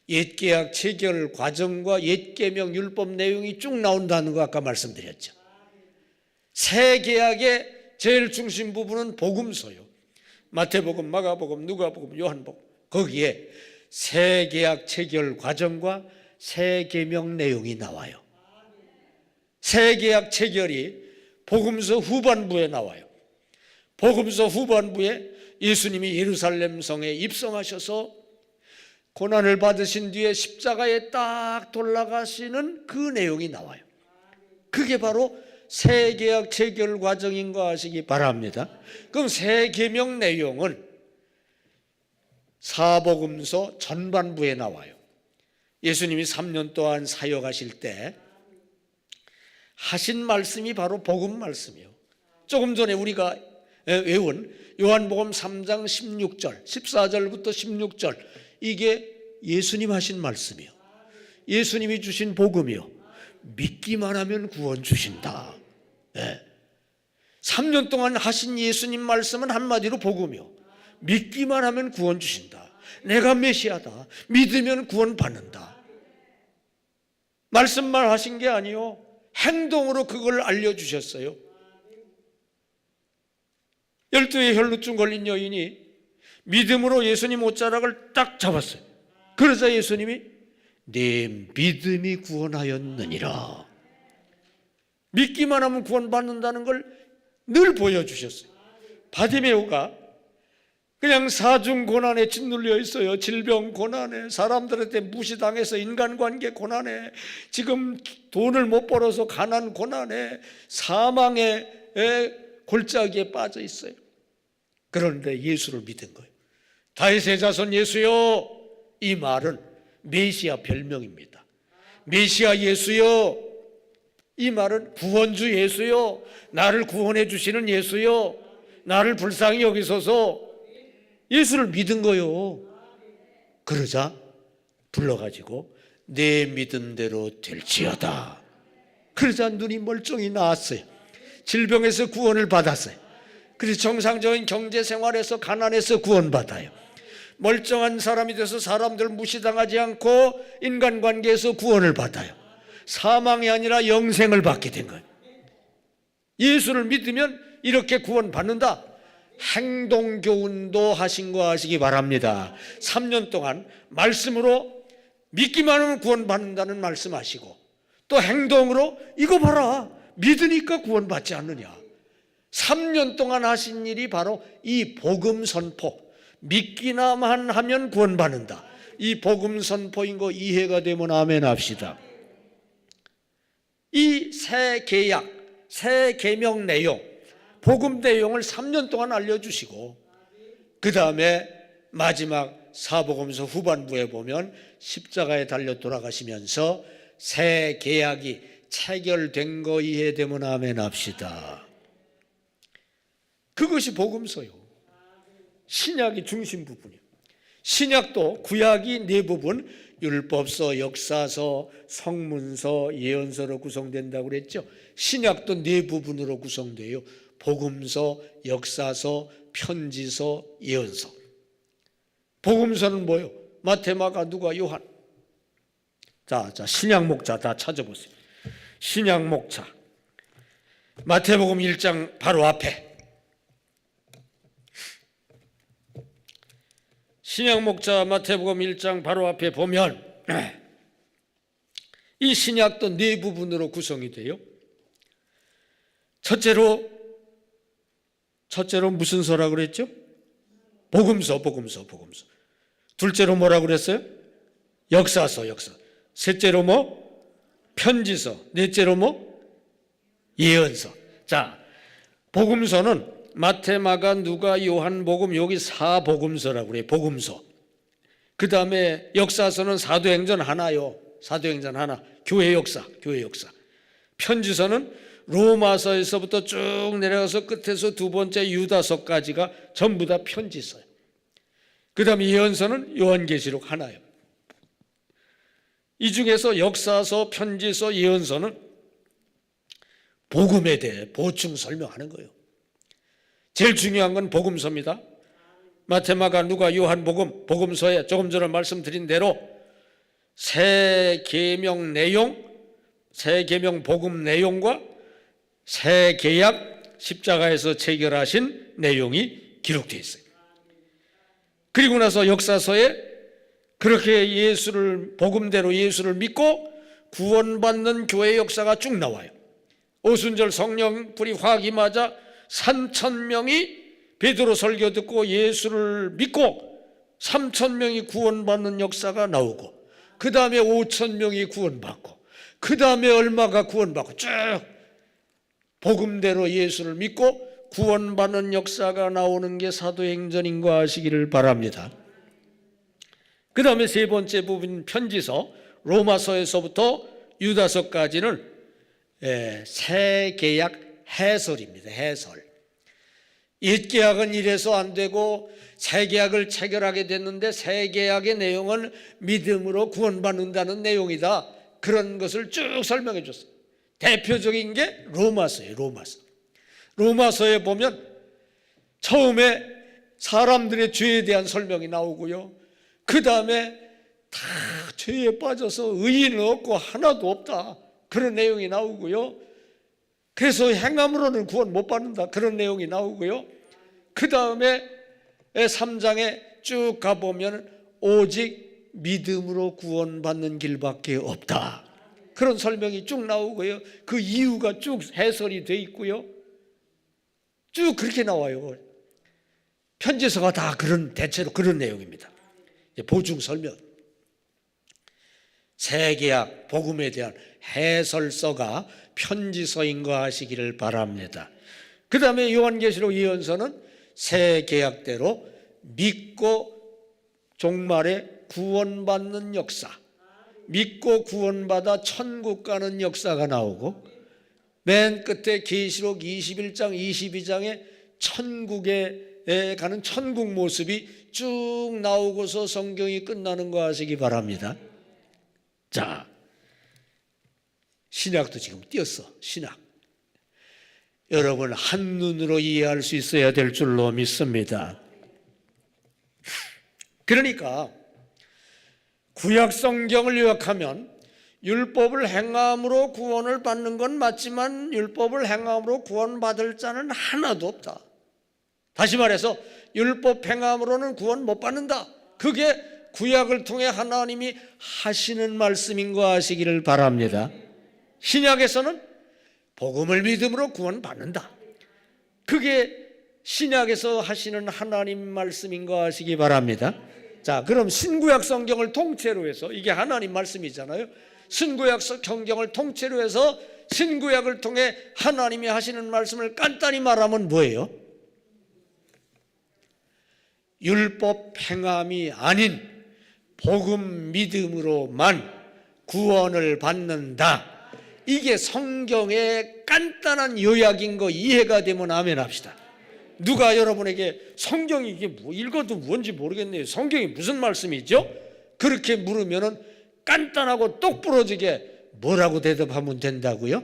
옛계약 체결 과정과 옛계명 율법 내용이 쭉 나온다는 거 아까 말씀드렸죠. 새 계약의 제일 중심 부분은 복음서요. 마태복음, 마가복음, 누가복음, 요한복음. 거기에 새 계약 체결 과정과 새 계명 내용이 나와요. 새 계약 체결이 복음서 후반부에 나와요. 복음서 후반부에 예수님이 예루살렘 성에 입성하셔서 고난을 받으신 뒤에 십자가에 딱 돌아가시는 그 내용이 나와요. 그게 바로 새 계약 체결 과정인 거 아시기 바랍니다. 그럼 새 계명 내용은 사복음서 전반부에 나와요. 예수님이 3년 동안 사역하실 때 하신 말씀이 바로 복음 말씀이에요. 조금 전에 우리가 외운 요한복음 3장 16절, 14절부터 16절 이게 예수님 하신 말씀이에요. 예수님이 주신 복음이요. 믿기만 하면 구원 주신다. 3년 동안 하신 예수님 말씀은 한마디로 복음이요. 믿기만 하면 구원 주신다. 내가 메시아다. 믿으면 구원 받는다. 말씀만 하신 게 아니요. 행동으로 그걸 알려주셨어요. 12의 혈루증 걸린 여인이 믿음으로 예수님 옷자락을 딱 잡았어요. 그러자 예수님이 네 믿음이 구원하였느니라. 믿기만 하면 구원받는다는 걸 늘 보여주셨어요. 바디메오가 그냥 사중 고난에 짓눌려 있어요. 질병 고난에, 사람들한테 무시당해서 인간관계 고난에, 지금 돈을 못 벌어서 가난 고난에, 사망의 골짜기에 빠져 있어요. 그런데 예수를 믿은 거예요. 다윗의 자손 예수요. 이 말은 메시아 별명입니다. 메시아 예수요. 이 말은 구원주 예수요. 나를 구원해 주시는 예수요. 나를 불쌍히 여기소서. 예수를 믿은 거요. 그러자 불러가지고 내 믿은 대로 될지어다. 그러자 눈이 멀쩡히 나았어요. 질병에서 구원을 받았어요. 그래서 정상적인 경제생활에서 가난해서 구원받아요. 멀쩡한 사람이 돼서 사람들 무시당하지 않고 인간관계에서 구원을 받아요. 사망이 아니라 영생을 받게 된 거예요. 예수를 믿으면 이렇게 구원받는다. 행동교훈도 하신 거 아시기 바랍니다. 3년 동안 말씀으로 믿기만 하면 구원받는다는 말씀하시고 또 행동으로 이거 봐라 믿으니까 구원받지 않느냐. 3년 동안 하신 일이 바로 이 복음 선포, 믿기나만 하면 구원받는다. 이 복음 선포인 거 이해가 되면 아멘 합시다. 이 새 계약, 새 계명 내용, 복음 내용을 3년 동안 알려주시고 그 다음에 마지막 사복음서 후반부에 보면 십자가에 달려 돌아가시면서 새 계약이 체결된 거 이해되면 아멘 합시다. 그것이 복음서요. 신약이 중심 부분이에요. 신약도 구약이 네 부분, 율법서, 역사서, 성문서, 예언서로 구성된다고 그랬죠. 신약도 네 부분으로 구성돼요. 복음서, 역사서, 편지서, 예언서. 복음서는 뭐예요? 마태, 마가, 누가, 요한. 자, 신약 목자 다 찾아보세요. 신약 목자. 마태복음 1장 바로 앞에 신약 목자 마태복음 1장 바로 앞에 보면 이 신약도 네 부분으로 구성이 돼요. 첫째로 무슨 서라고 그랬죠? 복음서. 둘째로 뭐라고 그랬어요? 역사서. 셋째로 편지서. 넷째로 예언서. 자, 복음서는 마태, 마가, 누가, 요한, 복음, 여기 사복음서라고 그래요. 복음서. 그 다음에 역사서는 사도행전 하나요. 사도행전 하나. 교회 역사. 편지서는 로마서에서부터 쭉 내려가서 끝에서 두 번째 유다서까지가 전부 다 편지서예요. 그 다음에 예언서는 요한계시록 하나예요. 이 중에서 역사서, 편지서, 예언서는 복음에 대해 보충 설명하는 거예요. 제일 중요한 건 복음서입니다. 마태, 마가, 누가, 요한, 복음서에 조금 전에 말씀드린 대로 새 계명 내용, 새 계명 복음 내용과 새 계약 십자가에서 체결하신 내용이 기록되어 있어요. 그리고 나서 역사서에 그렇게 예수를 복음대로 예수를 믿고 구원받는 교회 역사가 쭉 나와요. 오순절 성령 불이 확 임하자 3,000명이 베드로 설교 듣고 예수를 믿고 3,000명이 구원받는 역사가 나오고, 그 다음에 5,000명이 구원받고, 그 다음에 얼마가 구원받고, 쭉 복음대로 예수를 믿고 구원받는 역사가 나오는 게 사도행전인 거 아시기를 바랍니다. 그 다음에 세 번째 부분 편지서, 로마서에서부터 유다서까지는 새 계약 해설입니다. 해설. 옛 계약은 이래서 안 되고 새 계약을 체결하게 됐는데 새 계약의 내용은 믿음으로 구원받는다는 내용이다. 그런 것을 쭉 설명해 줬어요. 대표적인 게 로마서예요. 로마서에 보면 처음에 사람들의 죄에 대한 설명이 나오고요. 그 다음에 다 죄에 빠져서 의인은 없고 하나도 없다. 그런 내용이 나오고요. 그래서 행함으로는 구원 못 받는다. 그런 내용이 나오고요. 그 다음에 3장에 쭉 가보면 오직 믿음으로 구원받는 길밖에 없다. 그런 설명이 쭉 나오고요. 그 이유가 쭉 해설이 돼 있고요. 쭉 그렇게 나와요. 편지서가 다 대체로 그런 내용입니다. 보충 설명. 새 계약 복음에 대한 해설서가 편지서인 거 아시기를 바랍니다. 그 다음에 요한계시록 예언서는 새 계약대로 믿고 종말에 구원받는 역사, 믿고 구원받아 천국 가는 역사가 나오고, 맨 끝에 계시록 21장 22장에 천국에 가는 천국 모습이 쭉 나오고서 성경이 끝나는 거 아시기 바랍니다. 자, 신약도 지금 띄었어. 신약. 여러분 한눈으로 이해할 수 있어야 될 줄로 믿습니다. 그러니까 구약 성경을 요약하면 율법을 행함으로 구원을 받는 건 맞지만 율법을 행함으로 구원받을 자는 하나도 없다. 다시 말해서 율법 행함으로는 구원 못 받는다. 그게 구약을 통해 하나님이 하시는 말씀인 거 아시기를 바랍니다. 신약에서는 복음을 믿음으로 구원받는다. 그게 신약에서 하시는 하나님 말씀인 거 아시기 바랍니다. 자, 그럼 신구약 성경을 통째로 해서, 이게 하나님 말씀이잖아요. 신구약 성경을 통째로 해서 신구약을 통해 하나님이 하시는 말씀을 간단히 말하면 뭐예요? 율법 행함이 아닌 복음 믿음으로만 구원을 받는다. 이게 성경의 간단한 요약인 거 이해가 되면 아멘 합시다. 누가 여러분에게 성경이 이게 읽어도 뭔지 모르겠네요. 성경이 무슨 말씀이죠? 그렇게 물으면은 간단하고 똑부러지게 뭐라고 대답하면 된다고요?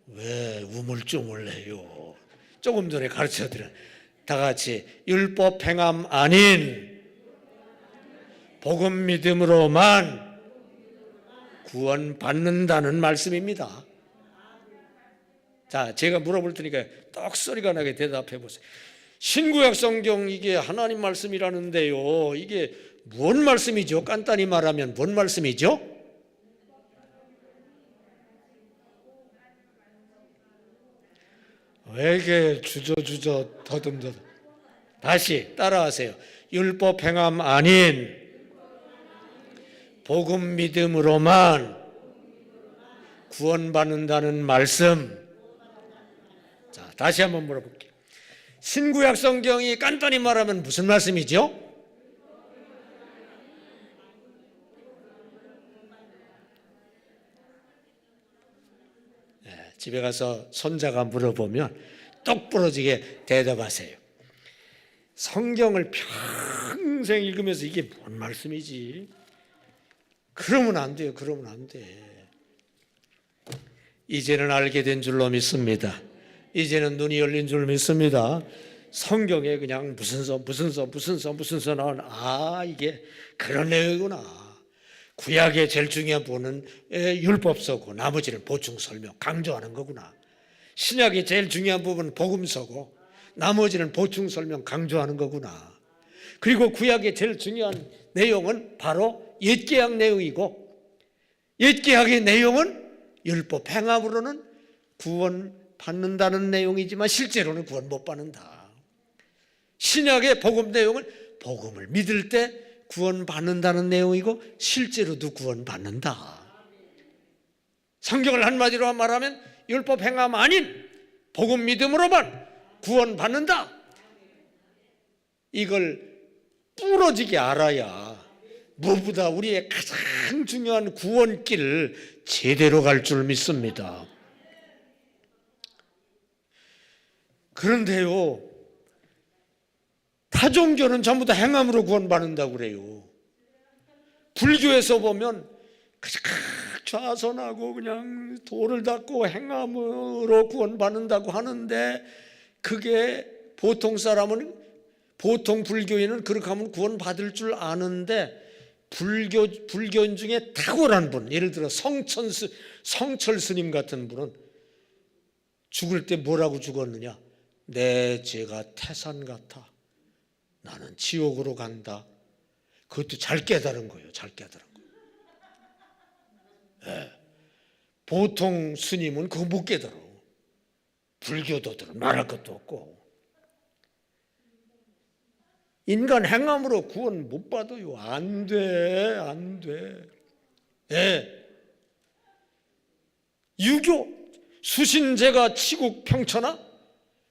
왜 우물쭈물해요? 조금 전에 가르쳐드린 다 같이 율법 행함 아닌 복음 믿음으로만 구원받는다는 말씀입니다. 자, 제가 물어볼 테니까 떡소리가 나게 대답해 보세요. 신구약 성경 이게 하나님 말씀이라는데요. 이게 뭔 말씀이죠? 간단히 말하면 뭔 말씀이죠? 왜 이게 주저주저 더듬더듬. 다시 따라하세요. 율법 행함 아닌 복음 믿음으로만 구원받는다는 말씀. 자, 다시 한번 물어볼게요. 신구약 성경이 간단히 말하면 무슨 말씀이죠? 집에 가서 손자가 물어보면 똑 부러지게 대답하세요. 성경을 평생 읽으면서 이게 뭔 말씀이지? 그러면 안 돼요. 그러면 안 돼. 이제는 알게 된 줄로 믿습니다. 이제는 눈이 열린 줄 믿습니다. 성경에 그냥 무슨 서 나오는 이게 그런 내용이구나. 구약의 제일 중요한 부분은 율법서고 나머지는 보충 설명 강조하는 거구나. 신약의 제일 중요한 부분은 복음서고 나머지는 보충 설명 강조하는 거구나. 그리고 구약의 제일 중요한 내용은 바로 옛계약 내용이고 옛계약의 내용은 율법 행함으로는 구원받는다는 내용이지만 실제로는 구원 못 받는다. 신약의 복음 내용은 복음을 믿을 때 구원받는다는 내용이고 실제로도 구원받는다. 성경을 한마디로 말하면 율법 행함 아닌 복음 믿음으로만 구원받는다. 이걸 부러지게 알아야 무엇보다 우리의 가장 중요한 구원길을 제대로 갈 줄 믿습니다. 그런데요, 타종교는 전부 다 행함으로 구원받는다고 그래요. 불교에서 보면 좌선하고 그냥 돌을 닦고 행함으로 구원받는다고 하는데 그게 보통 사람은 보통 불교인은 그렇게 하면 구원받을 줄 아는데 불교인 중에 탁월한 분, 예를 들어 성철 스님 같은 분은 죽을 때 뭐라고 죽었느냐? 내 죄가 태산 같아. 나는 지옥으로 간다. 그것도 잘 깨달은 거예요. 잘 깨달은 거예요. 네. 보통 스님은 그거 못 깨달아. 불교도들은 말할 것도 없고. 인간 행함으로 구원 못 받아요. 안 돼. 안 돼. 네. 유교 수신제가 치국 평천하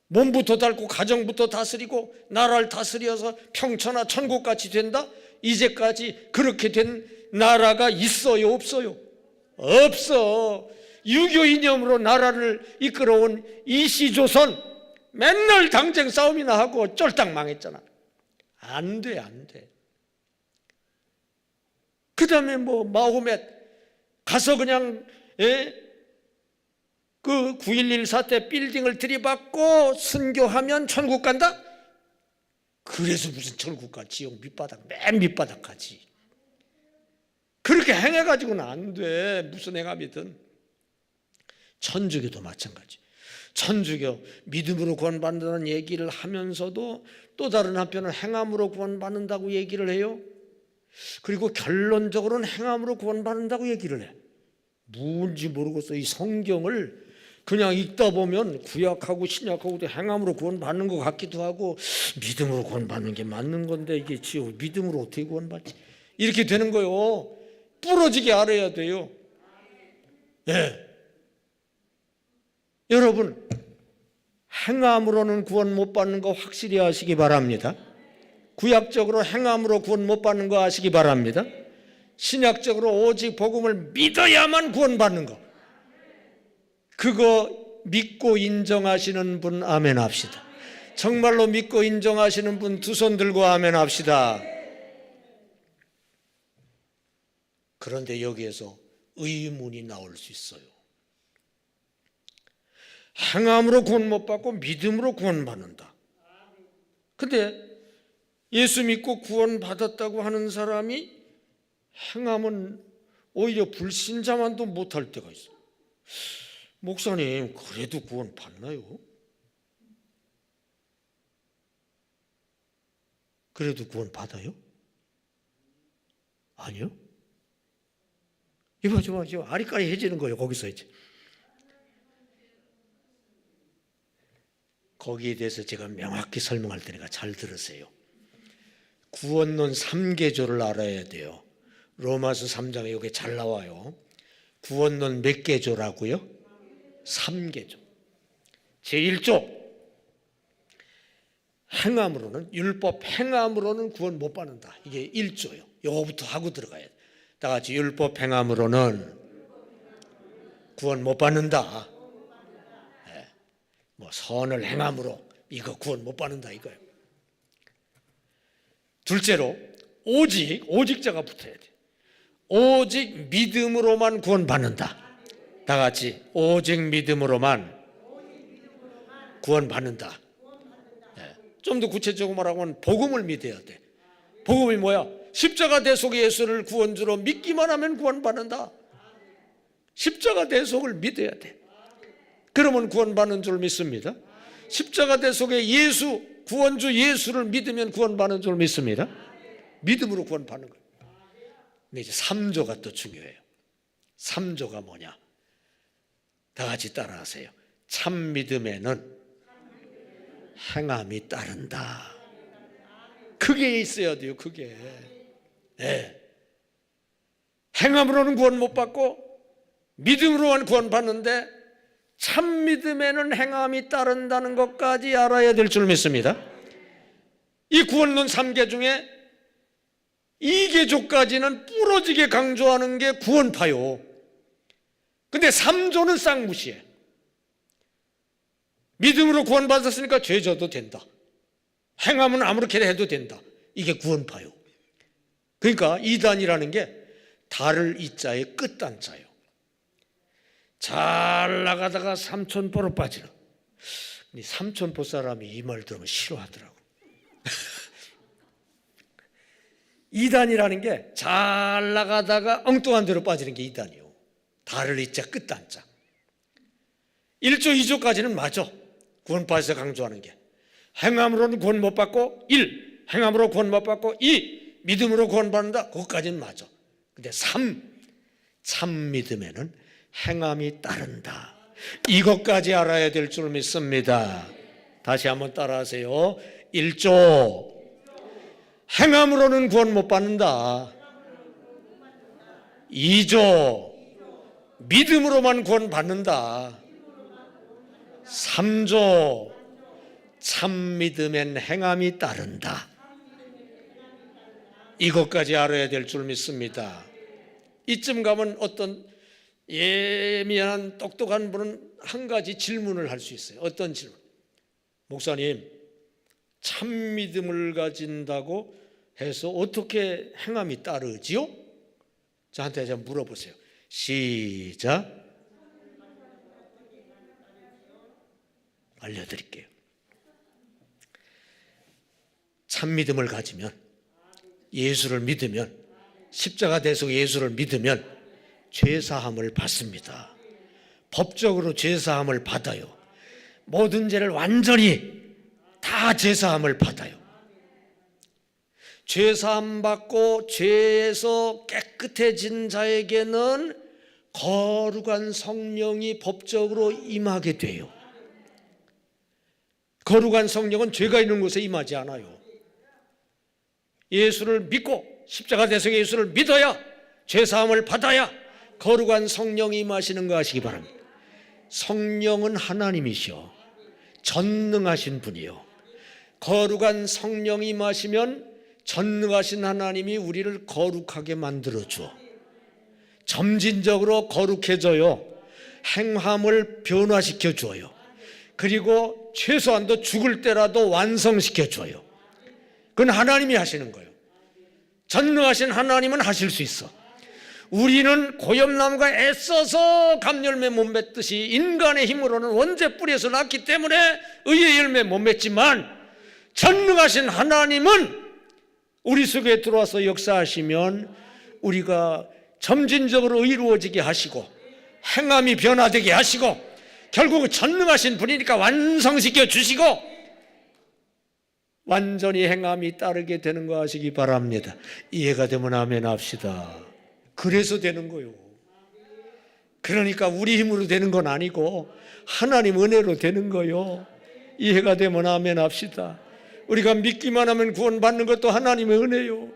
몸부터 닳고 가정부터 다스리고 나라를 다스려서 평천하 천국같이 된다? 이제까지 그렇게 된 나라가 있어요? 없어요? 없어. 유교 이념으로 나라를 이끌어온 이시조선 맨날 당쟁 싸움이나 하고 쫄딱 망했잖아. 안 돼, 안 돼. 그 다음에 마호멧 가서 그냥 그 9.11 사태 빌딩을 들이받고 순교하면 천국 간다? 그래서 무슨 천국 가? 지옥 밑바닥, 맨 밑바닥 가지. 그렇게 행해가지고는 안 돼. 무슨 행함이든. 천주교도 마찬가지. 천주교 믿음으로 구원받는다는 얘기를 하면서도 또 다른 한편은 행함으로 구원받는다고 얘기를 해요. 그리고 결론적으로는 행함으로 구원받는다고 얘기를 해. 뭔지 모르겠어. 이 성경을 그냥 읽다 보면 구약하고 신약하고도 행함으로 구원받는 것 같기도 하고 믿음으로 구원받는 게 맞는 건데 이게 지옥 믿음으로 어떻게 구원받지? 이렇게 되는 거요. 부러지게 알아야 돼요. 네. 여러분, 행함으로는 구원 못 받는 거 확실히 아시기 바랍니다. 구약적으로 행함으로 구원 못 받는 거 아시기 바랍니다. 신약적으로 오직 복음을 믿어야만 구원받는 거. 그거 믿고 인정하시는 분 아멘 합시다. 정말로 믿고 인정하시는 분 두 손 들고 아멘 합시다. 그런데 여기에서 의문이 나올 수 있어요. 행함으로 구원 못 받고 믿음으로 구원받는다. 근데 예수 믿고 구원받았다고 하는 사람이 행함은 오히려 불신자만도 못할 때가 있어요. 목사님, 그래도 구원 받나요? 그래도 구원 받아요? 아니요. 이봐 지금 아리까리 해지는 거예요. 거기서 이제 거기에 대해서 제가 명확히 설명할 테니까 잘 들으세요. 구원론 3개조를 알아야 돼요. 로마서 3장에 이게 잘 나와요. 구원론 몇 개조라고요? 3개조. 제1조 행함으로는, 율법 행함으로는 구원 못 받는다. 이게 1조예요. 이거부터 하고 들어가야 돼. 다 같이 율법 행함으로는 구원 못 받는다. 네. 뭐 선을 행함으로 이거 구원 못 받는다 이거예요. 둘째로 오직자가 붙어야 돼. 오직 믿음으로만 구원 받는다. 다 같이 오직 믿음으로만 구원 받는다. 좀 더 구체적으로 말하면 복음을 믿어야 돼. 복음이 뭐야? 십자가 대속의 예수를 구원주로 믿기만 하면 구원받는다. 십자가 대속을 믿어야 돼. 그러면 구원받는 줄 믿습니다. 십자가 대속의 예수, 구원주 예수를 믿으면 구원받는 줄 믿습니다. 믿음으로 구원받는 거예요. 근데 이제 3조가 또 중요해요. 3조가 뭐냐? 다 같이 따라하세요. 참 믿음에는 행함이 따른다. 그게 있어야 돼요. 그게. 네. 행함으로는 구원 못 받고 믿음으로만 구원 받는데 참 믿음에는 행함이 따른다는 것까지 알아야 될 줄 믿습니다. 이 구원론 3개 중에 2개조까지는 부러지게 강조하는 게 구원파요. 근데 3조는 쌍무시해. 믿음으로 구원받았으니까 죄 져도 된다. 행함은 아무렇게나 해도 된다. 이게 구원파요. 그러니까 이단이라는 게 달을 이자의 끝단자예요. 잘 나가다가 삼천포로 빠지는. 삼천포 사람이 이 말 들으면 싫어하더라고. 이단이라는 게 잘 나가다가 엉뚱한 데로 빠지는 게 이단이요. 달을 이자 끝단자. 1조 2조까지는 맞아. 구원파에서 강조하는 게. 행함으로는 구원 못 받고 1. 행함으로 구원 못 받고 2. 믿음으로 구원받는다. 그것까지는 맞아. 근데 3. 참 믿음에는 행함이 따른다. 이것까지 알아야 될 줄 믿습니다. 다시 한번 따라하세요. 1조 행함으로는 구원 못 받는다. 2조 믿음으로만 구원 받는다. 3조 참 믿음엔 행함이 따른다. 이것까지 알아야 될 줄 믿습니다. 이쯤 가면 어떤 예민한 똑똑한 분은 한 가지 질문을 할 수 있어요. 어떤 질문? 목사님, 참 믿음을 가진다고 해서 어떻게 행함이 따르지요? 저한테 좀 물어보세요. 시작. 알려드릴게요. 참 믿음을 가지면, 예수를 믿으면, 십자가 대속 예수를 믿으면 죄사함을 받습니다. 법적으로 죄사함을 받아요. 모든 죄를 완전히 다 죄사함을 받아요. 죄사함 받고 죄에서 깨끗해진 자에게는 거룩한 성령이 법적으로 임하게 돼요. 거룩한 성령은 죄가 있는 곳에 임하지 않아요. 예수를 믿고 십자가 대속의 예수를 믿어야, 죄사함을 받아야 거룩한 성령이 임하시는 거 아시기 바랍니다. 성령은 하나님이시오. 전능하신 분이요. 거룩한 성령이 임하시면 전능하신 하나님이 우리를 거룩하게 만들어줘. 점진적으로 거룩해져요. 행함을 변화시켜줘요. 그리고 최소한도 죽을 때라도 완성시켜줘요. 그건 하나님이 하시는 거예요. 전능하신 하나님은 하실 수 있어. 우리는 고염나무가 애써서 감열매 못 맺듯이 인간의 힘으로는 원죄 뿌리에서 났기 때문에 의의 열매 못 맺지만, 전능하신 하나님은 우리 속에 들어와서 역사하시면 우리가 점진적으로 의로워지게 하시고 행함이 변화되게 하시고, 결국은 전능하신 분이니까 완성시켜 주시고, 완전히 행함이 따르게 되는 거 하시기 바랍니다. 이해가 되면 아멘 합시다. 그래서 되는 거요. 그러니까 우리 힘으로 되는 건 아니고 하나님 은혜로 되는 거요. 이해가 되면 아멘 합시다. 우리가 믿기만 하면 구원받는 것도 하나님의 은혜요.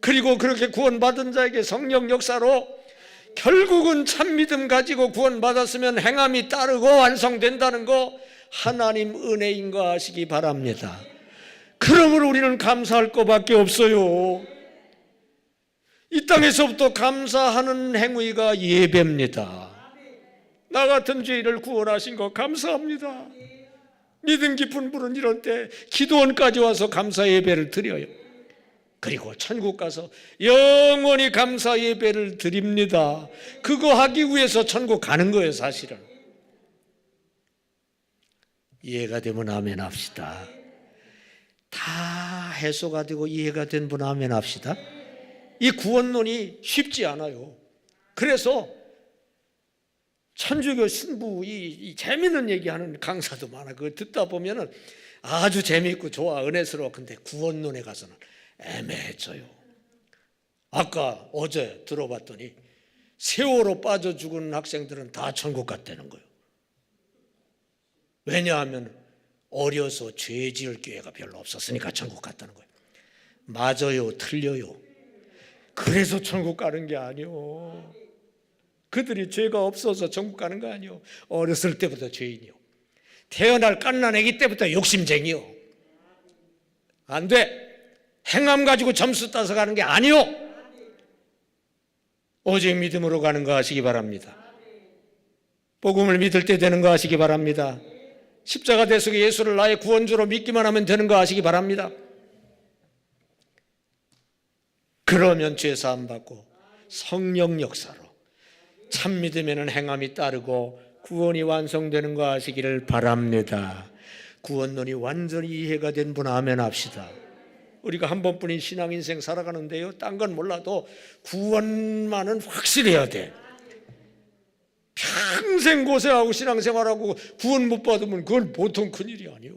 그리고 그렇게 구원받은 자에게 성령 역사로 결국은 참믿음 가지고 구원받았으면 행함이 따르고 완성된다는 거 하나님 은혜인 거 아시기 바랍니다. 그러므로 우리는 감사할 것밖에 없어요. 이 땅에서부터 감사하는 행위가 예배입니다. 나 같은 죄인을 구원하신 거 감사합니다. 믿음 깊은 분은 이런 때 기도원까지 와서 감사 예배를 드려요. 그리고 천국 가서 영원히 감사 예배를 드립니다. 그거 하기 위해서 천국 가는 거예요, 사실은. 이해가 되면 아멘 합시다. 다 해소가 되고 이해가 된 분 아멘 합시다. 이 구원론이 쉽지 않아요. 그래서 천주교 신부 이 재미있는 얘기하는 강사도 많아. 그거 듣다 보면은 아주 재미있고 좋아, 은혜스러워. 근데 구원론에 가서는 애매해져요. 아까 어제 들어봤더니 세월호 빠져 죽은 학생들은 다 천국 갔다는 거예요. 왜냐하면 어려서 죄 지을 기회가 별로 없었으니까 천국 갔다는 거예요. 맞아요, 틀려요. 그래서 천국 가는 게 아니요. 그들이 죄가 없어서 천국 가는 거 아니요. 어렸을 때부터 죄인이요. 태어날 갓난 아기 때부터 욕심쟁이요. 안 돼. 행함 가지고 점수 따서 가는 게 아니요. 오직 믿음으로 가는 거 하시기 바랍니다. 복음을 믿을 때 되는 거 하시기 바랍니다. 십자가 대속의 예수를 나의 구원주로 믿기만 하면 되는 거 아시기 바랍니다. 그러면 죄사함 받고 성령 역사로 참 믿음에는 행함이 따르고 구원이 완성되는 거 아시기를 바랍니다. 구원론이 완전히 이해가 된 분 아멘 합시다. 우리가 한 번뿐인 신앙 인생 살아가는데요, 딴 건 몰라도 구원만은 확실해야 돼. 평생 고생하고 신앙생활하고 구원 못 받으면 그건 보통 큰일이 아니요.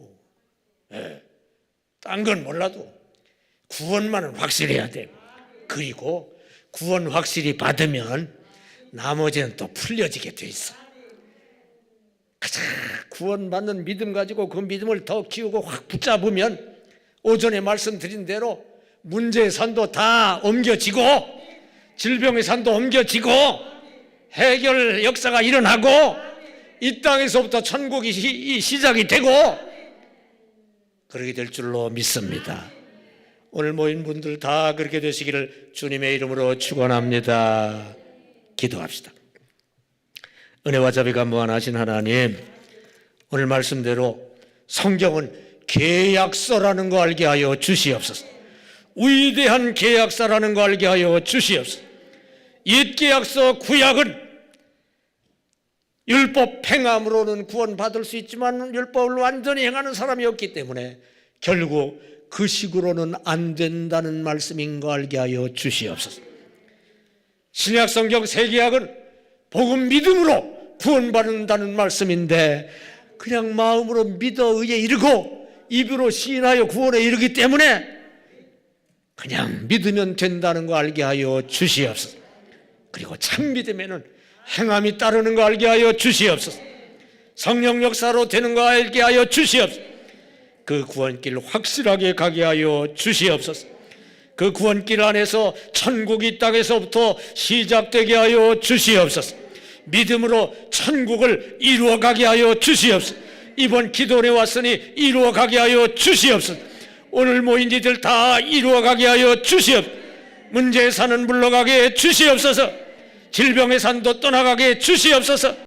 딴 건 몰라도 구원만은 확실해야 돼. 그리고 구원 확실히 받으면 나머지는 또 풀려지게 돼 있어. 가장 구원받는 믿음 가지고 그 믿음을 더 키우고 확 붙잡으면 오전에 말씀드린 대로 문제의 산도 다 옮겨지고 질병의 산도 옮겨지고 해결 역사가 일어나고 이 땅에서부터 천국이 시작이 되고 그렇게 될 줄로 믿습니다. 오늘 모인 분들 다 그렇게 되시기를 주님의 이름으로 축원합니다. 기도합시다. 은혜와 자비가 무한하신 하나님, 오늘 말씀대로 성경은 계약서라는 거 알게 하여 주시옵소서. 위대한 계약서라는 거 알게 하여 주시옵소서. 옛 계약서 구약은 율법 행함으로는 구원받을 수 있지만 율법을 완전히 행하는 사람이 없기 때문에 결국 그 식으로는 안 된다는 말씀인 거 알게 하여 주시옵소서. 신약 성경 새 계약은 복음 믿음으로 구원받는다는 말씀인데 그냥 마음으로 믿어 의에 이르고 입으로 시인하여 구원에 이르기 때문에 그냥 믿으면 된다는 거 알게 하여 주시옵소서. 그리고 참 믿음에는 행함이 따르는 거 알게 하여 주시옵소서. 성령 역사로 되는 거 알게 하여 주시옵소서. 그 구원길 확실하게 가게 하여 주시옵소서. 그 구원길 안에서 천국이 땅에서부터 시작되게 하여 주시옵소서. 믿음으로 천국을 이루어가게 하여 주시옵소서. 이번 기도에 왔으니 이루어가게 하여 주시옵소서. 오늘 모인 이들 다 이루어가게 하여 주시옵소서. 문제의 산은 물러가게 해 주시옵소서. 질병의 산도 떠나가게 해 주시옵소서.